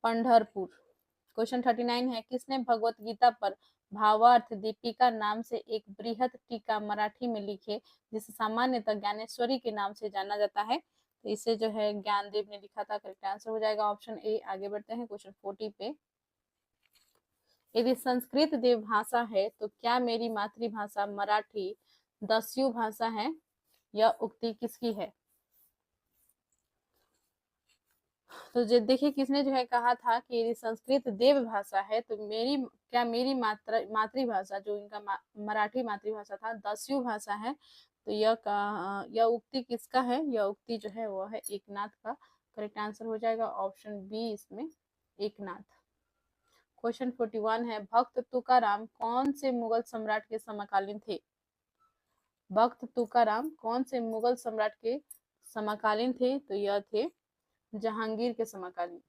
पंढरपुर। क्वेश्चन 39 है, किसने भगवत गीता पर भावार्थ दीपिका नाम से एक बृहद टीका मराठी में लिखे जिसे सामान्यतः ज्ञानेश्वरी के नाम से जाना जाता है? तो इसे जो है ज्ञानदेव ने लिखा था। करेक्ट आंसर हो जाएगा ऑप्शन ए। आगे बढ़ते हैं क्वेश्चन 40 पे, यदि संस्कृत देव भाषा है तो क्या मेरी मातृभाषा मराठी दस्यु भाषा है? यह उक्ति किसकी है? तो देखिए किसने जो है कहा था कि यदि संस्कृत देव भाषा है तो मेरी मातृभाषा जो इनका मराठी मातृभाषा था दस्यु भाषा है। तो यह उक्ति किसका है? यह उक्ति जो है वो है एकनाथ का। करेक्ट आंसर हो जाएगा ऑप्शन बी इसमें एकनाथ। क्वेश्चन 41 है भक्त तुकाराम कौन से मुगल सम्राट के समकालीन थे? भक्त तुकाराम कौन से मुगल सम्राट के समकालीन थे? तो यह थे जहांगीर के समकालीन।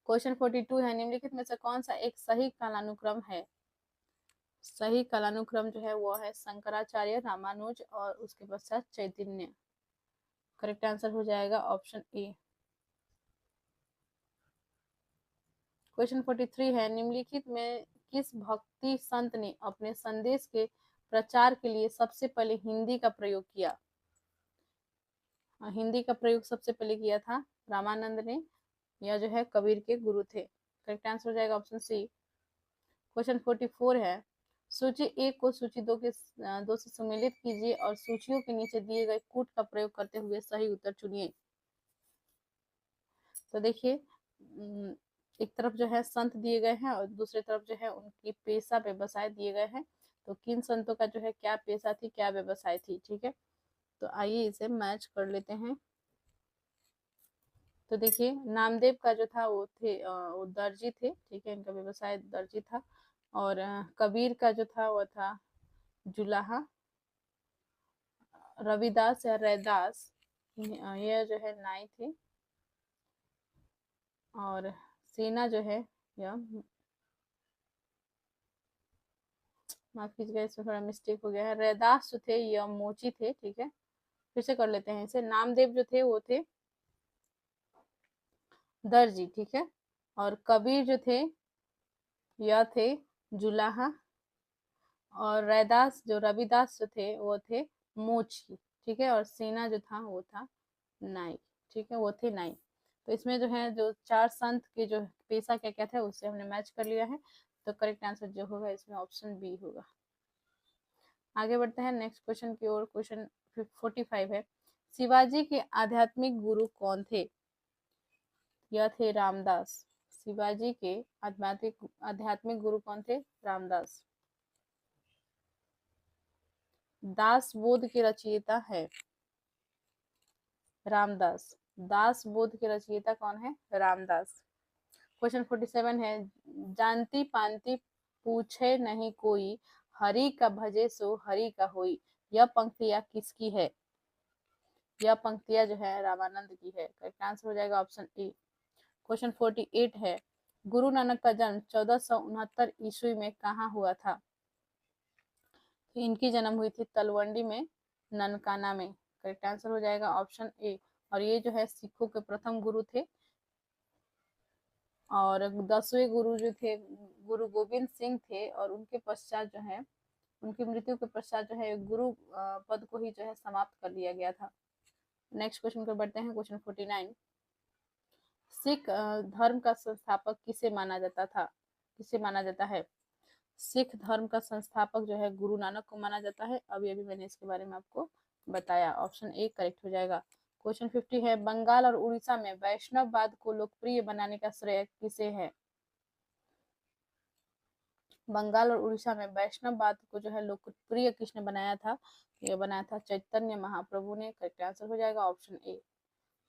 क्वेश्चन 42 है निम्नलिखित में से कौन सा एक सही कालानुक्रम है? सही कालानुक्रम जो है वो है शंकराचार्य, रामानुज और उसके पश्चात चैतन्य। करेक्ट आंसर हो जाएगा ऑप्शन ए। क्वेश्चन 43 है निम्नलिखित में किस भक्ति संत ने अपने संदेश के प्रचार के लिए सबसे पहले हिंदी का प्रयोग किया? हिंदी का प्रयोग सबसे पहले किया था रामानंद ने। यह जो है कबीर के गुरु थे। करेक्ट आंसर हो जाएगा ऑप्शन सी। क्वेश्चन 44 है सूची 1 को सूची 2 से सम्मिलित कीजिए और सूचियों के नीचे दिए गए कूट का प्रयोग करते हुए सही उत्तर चुनिए। तो देखिए एक तरफ जो है संत दिए गए हैं और दूसरी तरफ जो है उनकी पेशा व्यवसाय दिए गए हैं। तो किन संतों का जो है क्या पेशा थी क्या व्यवसाय थी, ठीक है। तो आइए इसे मैच कर लेते हैं। तो देखिए नामदेव का जो था वो दर्जी थे, ठीक है, इनका व्यवसाय दर्जी था। और कबीर का जो था वो था जुलाहा। रविदास या रैदास यह जो है नाई थे। और सेना जो है यह माफ कीजिएगा इसमें थोड़ा मिस्टेक हो गया है। रैदास जो थे यह मोची थे, ठीक है। फिर से कर लेते हैं इसे। नामदेव जो थे वो थे दर्जी, ठीक है। और कबीर जो थे यह थे जुलाहा। और रैदास जो रविदास जो थे वो थे मोची, ठीक है। और सेना जो था वो था नाई, ठीक है, वो थे नाई। तो इसमें जो है जो 4 संत के जो पेशा क्या क्या था उससे हमने मैच कर लिया है। तो करेक्ट आंसर जो होगा इसमें ऑप्शन बी होगा। आगे बढ़ते हैं नेक्स्ट क्वेश्चन की ओर। क्वेश्चन 45 है शिवाजी के आध्यात्मिक गुरु कौन थे? यह थे रामदास। शिवाजी के आध्यात्मिक गुरु कौन थे? रामदास। दास बोध के रचयिता है रामदास। दास बोध के रचयिता कौन है? रामदास। क्वेश्चन 47 है जानती पांति पूछे नहीं कोई हरि का भजे सो हरि का होई। यह पंक्तियां किसकी है? यह पंक्तियां जो है रामानंद की है। करेक्ट आंसर हो जाएगा ऑप्शन ए। क्वेश्चन 48 है गुरु नानक का जन्म 1469 ईस्वी में कहाँ हुआ था? इनकी जन्म हुई थी तलवंडी में, ननकाना में। करेक्ट आंसर हो जाएगा ऑप्शन ए। और ये जो है सिखों के प्रथम गुरु थे। और 10वें गुरु जो थे गुरु गोविंद सिंह थे। और उनके पश्चात जो है उनकी मृत्यु के पश्चात जो है गुरु पद को ही जो है समाप्त कर दिया गया था। नेक्स्ट क्वेश्चन पर बढ़ते हैं। क्वेश्चन 49 सिख धर्म का संस्थापक किसे माना जाता है? सिख धर्म का संस्थापक जो है गुरु नानक को माना जाता है। अभी अभी मैंने इसके बारे में आपको बताया। ऑप्शन ए करेक्ट हो जाएगा। क्वेश्चन 50 है बंगाल और उड़ीसा में वैष्णववाद को लोकप्रिय बनाने का श्रेय किसे है? बंगाल और उड़ीसा में वैष्णववाद को जो है लोकप्रिय किसने बनाया था? यह बनाया था चैतन्य महाप्रभु ने। करेक्ट आंसर हो जाएगा ऑप्शन ए।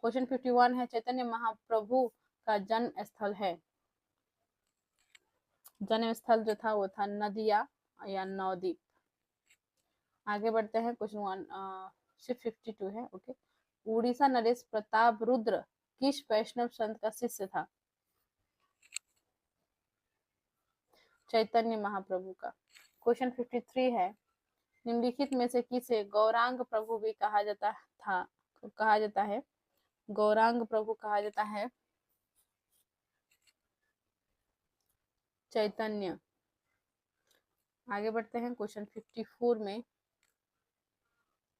क्वेश्चन 51 है चैतन्य महाप्रभु का जन्म स्थल है। जन्म स्थल जो था वो था नदिया या नवदीप। आगे बढ़ते हैं। क्वेश्चन 52 है। ओके उड़ीसा नरेश प्रताप रुद्र किस वैष्णव संत का शिष्य था? चैतन्य महाप्रभु का। क्वेश्चन 53 है निम्नलिखित में से किसे गौरांग प्रभु भी कहा जाता है? गौरांग प्रभु कहा जाता है चैतन्य। आगे बढ़ते हैं क्वेश्चन 54 में।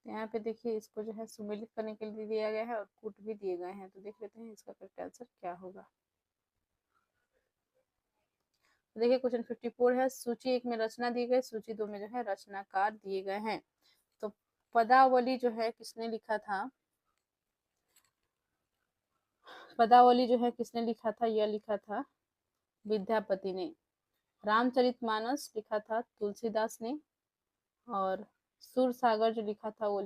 यहाँ पे देखिए इसको जो है सुमेलित करने के लिए दिया गया है और कूट भी दिए गए हैं। तो देख लेते हैं इसका करेक्ट आंसर क्या होगा। तो देखिए क्वेश्चन 54 है सूची 1 में रचना दी गई, सूची 2 में जो है रचनाकार दिए गए हैं। तो पदावली जो है किसने लिखा था? पदावली जो है किसने लिखा था? यह लिखा था विद्यापति ने। रामचरितमानस लिखा था तुलसीदास ने, और सुरसागर जो लिखा था वो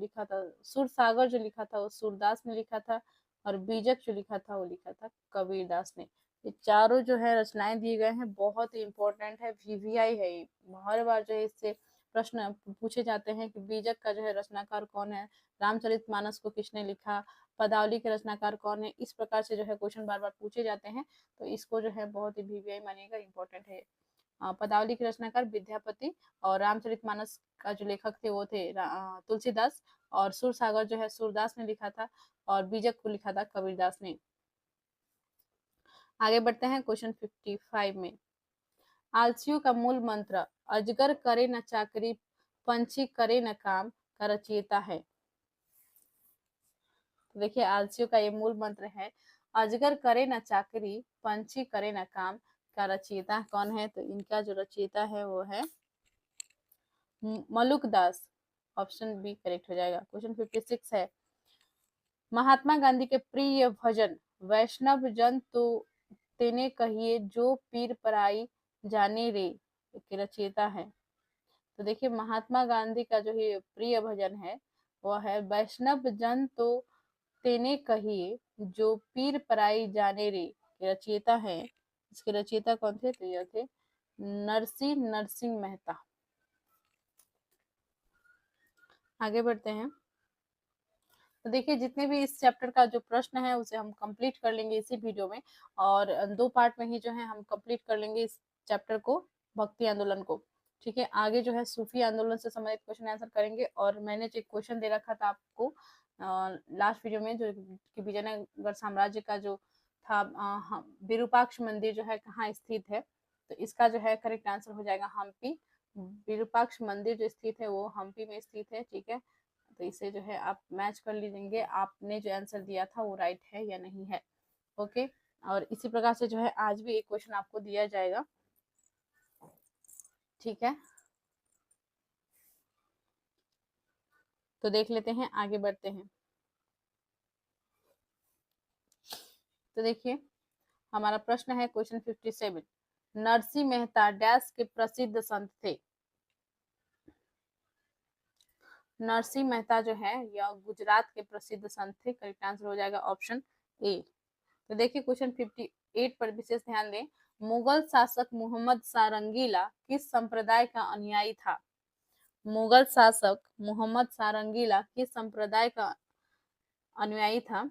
सूरदास ने लिखा था, और बीजक जो लिखा था वो लिखा था कबीरदास ने। ये चारों जो है रचनाएं दिए गए हैं, बहुत ही इंपॉर्टेंट है, वीवीआई है ये। हर बार जो है इससे प्रश्न पूछे जाते हैं कि बीजक का जो है रचनाकार कौन है, रामचरितमानस को किसने लिखा, पदावली के रचनाकार कौन है, इस प्रकार से जो है क्वेश्चन बार बार पूछे जाते हैं। तो इसको जो है बहुत ही वीवीआई मानिएगा, इंपॉर्टेंट है। पदावली के रचनाकार विद्यापति, और रामचरितमानस का जो लेखक थे वो थे तुलसीदास, और सुरसागर जो है सूरदास ने लिखा था, और बीजक को लिखा था कबीरदास ने। आगे बढ़ते हैं क्वेश्चन 55 में। आलसियों का मूल मंत्र अजगर करे न चाकरी, पंछी करे न काम का रचयिता है। तो देखिए आलसियों का ये मूल मंत्र है, अजगर करे न चाकरी, पंछी करे न काम का रचयिता कौन है? तो इनका जो रचयिता है वो है मलुकदास। ऑप्शन बी करेक्ट हो जाएगा। क्वेश्चन 56 है, महात्मा गांधी के प्रिय भजन वैष्णव जन तो तेने कहिए, जो पीर पराई जाने रे के रचयिता है। तो देखिए महात्मा गांधी का जो ये प्रिय भजन है वह है वैष्णव जन तो तेने कहिए, जो पीर पराई जाने रे के रचयिता है। इसके रचयिता कौन थे? तो यह थे नरसिंह मेहता। आगे बढ़ते हैं। तो देखिए जितने भी इस चैप्टर का जो प्रश्न है उसे हम कंप्लीट कर लेंगे इसी वीडियो में, और 2 पार्ट में ही जो है हम कंप्लीट कर लेंगे इस चैप्टर को, भक्ति आंदोलन को। ठीक है, आगे जो है सूफी आंदोलन से संबंधित क्वेश्चन आंसर करेंगे। और मैंने जो क्वेश्चन दे रखा था आपको लास्ट वीडियो में, जो कि विजयनगर साम्राज्य का जो था विरूपाक्ष मंदिर जो है कहाँ स्थित है, तो इसका जो है करेक्ट आंसर हो जाएगा हम्पी। विरूपाक्ष मंदिर जो स्थित है वो हम्पी में स्थित है। ठीक है, तो इसे जो है आप मैच कर लीजिए, आपने जो आंसर दिया था वो राइट है या नहीं है। ओके, और इसी प्रकार से जो है आज भी एक क्वेश्चन आपको दिया जाएगा। ठीक है, तो देख लेते हैं, आगे बढ़ते हैं। तो देखिए हमारा प्रश्न है क्वेश्चन 57, नरसिंह मेहता डैश के प्रसिद्ध संत थे। नरसिंह मेहता जो है यह गुजरात के प्रसिद्ध संत थे। करेक्ट आंसर हो जाएगा ऑप्शन ए। तो देखिए क्वेश्चन 58 पर विशेष ध्यान दें, मुगल शासक मोहम्मद शाह रंगीला किस संप्रदाय का अनुयायी था? मुगल शासक मोहम्मद शाह रंगीला किस संप्रदाय का अनुयायी था?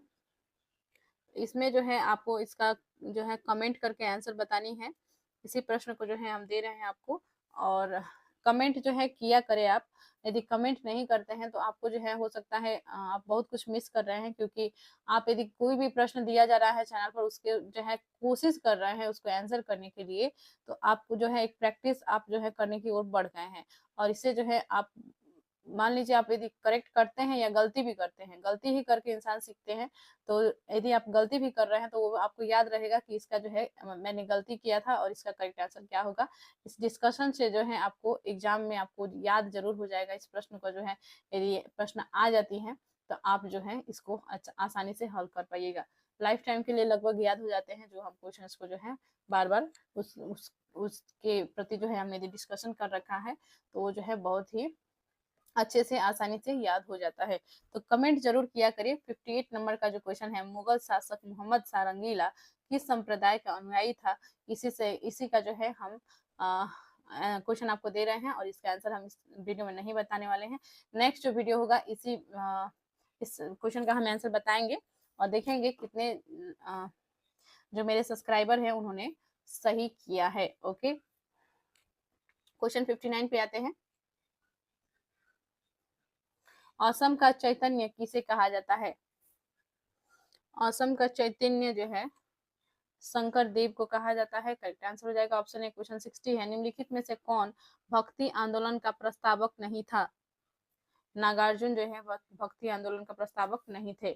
इसमें जो है आपको इसका जो है कमेंट करके आंसर बतानी है। इसी प्रश्न को जो है हम दे रहे हैं आपको, और कमेंट जो है किया करें आप। यदि कमेंट नहीं करते हैं तो आपको जो है हो सकता है आप बहुत कुछ मिस कर रहे हैं, क्योंकि आप यदि कोई भी प्रश्न दिया जा रहा है चैनल पर उसके जो है कोशिश कर रहे हैं उसको आंसर करने के लिए, तो आपको जो है एक प्रैक्टिस आप जो है करने की ओर बढ़ गए हैं। और इससे जो है आप मान लीजिए आप यदि करेक्ट करते हैं या गलती भी करते हैं, गलती ही करके इंसान सीखते हैं, तो यदि आप गलती भी कर रहे हैं तो वो आपको याद रहेगा कि इसका जो है मैंने गलती किया था और इसका करेक्ट आंसर क्या होगा। इस डिस्कशन से जो है आपको एग्जाम में आपको याद जरूर हो जाएगा इस प्रश्न को, जो है यदि प्रश्न आ जाती है तो आप जो है इसको आसानी से हल कर पाइएगा। लाइफ टाइम के लिए लगभग याद हो जाते हैं जो हम क्वेश्चन को जो है बार बार उसके प्रति जो है हमने डिस्कशन कर रखा है, तो वो जो है बहुत ही अच्छे से आसानी से याद हो जाता है। तो कमेंट जरूर किया करिए। 58 नंबर का जो क्वेश्चन है, मुगल शासक मोहम्मद शाह रंगीला किस संप्रदाय का अनुयायी था, इसी का जो है हम क्वेश्चन आपको दे रहे हैं, और इसका आंसर हम इस वीडियो में नहीं बताने वाले हैं। नेक्स्ट जो वीडियो होगा इस क्वेश्चन का हम आंसर बताएंगे और देखेंगे कितने जो मेरे सब्सक्राइबर हैं उन्होंने सही किया है। ओके, क्वेश्चन 59 पे आते हैं। असम का चैतन्य किसे कहा जाता है? असम का चैतन्य जो है शंकर देव को कहा जाता है। करेक्ट आंसर हो जाएगा ऑप्शन ए। क्वेश्चन 60 है, निम्नलिखित में से कौन भक्ति आंदोलन का प्रस्तावक नहीं था? नागार्जुन जो है भक्ति आंदोलन का प्रस्तावक नहीं थे।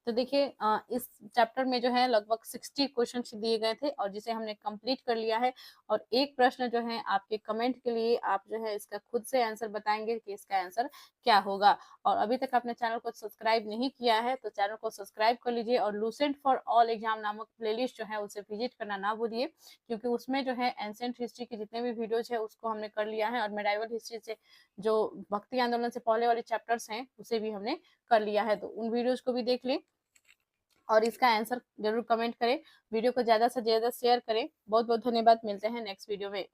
तो देखिए इस चैप्टर में जो है लगभग 60 क्वेश्चन दिए गए थे और जिसे हमने कंप्लीट कर लिया है। और एक प्रश्न जो है आपके कमेंट के लिए आप जो है इसका खुद से आंसर बताएंगे कि इसका आंसर क्या होगा। और अभी तक आपने चैनल को सब्सक्राइब नहीं किया है तो चैनल को सब्सक्राइब कर लीजिए और लूसेंट फॉर ऑल एग्जाम नामक प्लेलिस्ट जो है उसे विजिट करना ना भूलिए, क्योंकि उसमें जो है एंशिएंट हिस्ट्री के जितने भी वीडियोज है उसको हमने कर लिया है और मेडाइवल हिस्ट्री से जो भक्ति आंदोलन से पहले वाले चैप्टर्स हैं उसे भी हमने कर लिया है। तो उन वीडियोज को भी देख लें और इसका आंसर जरूर कमेंट करें। वीडियो को ज्यादा से ज्यादा शेयर करें। बहुत बहुत धन्यवाद। मिलते हैं नेक्स्ट वीडियो में।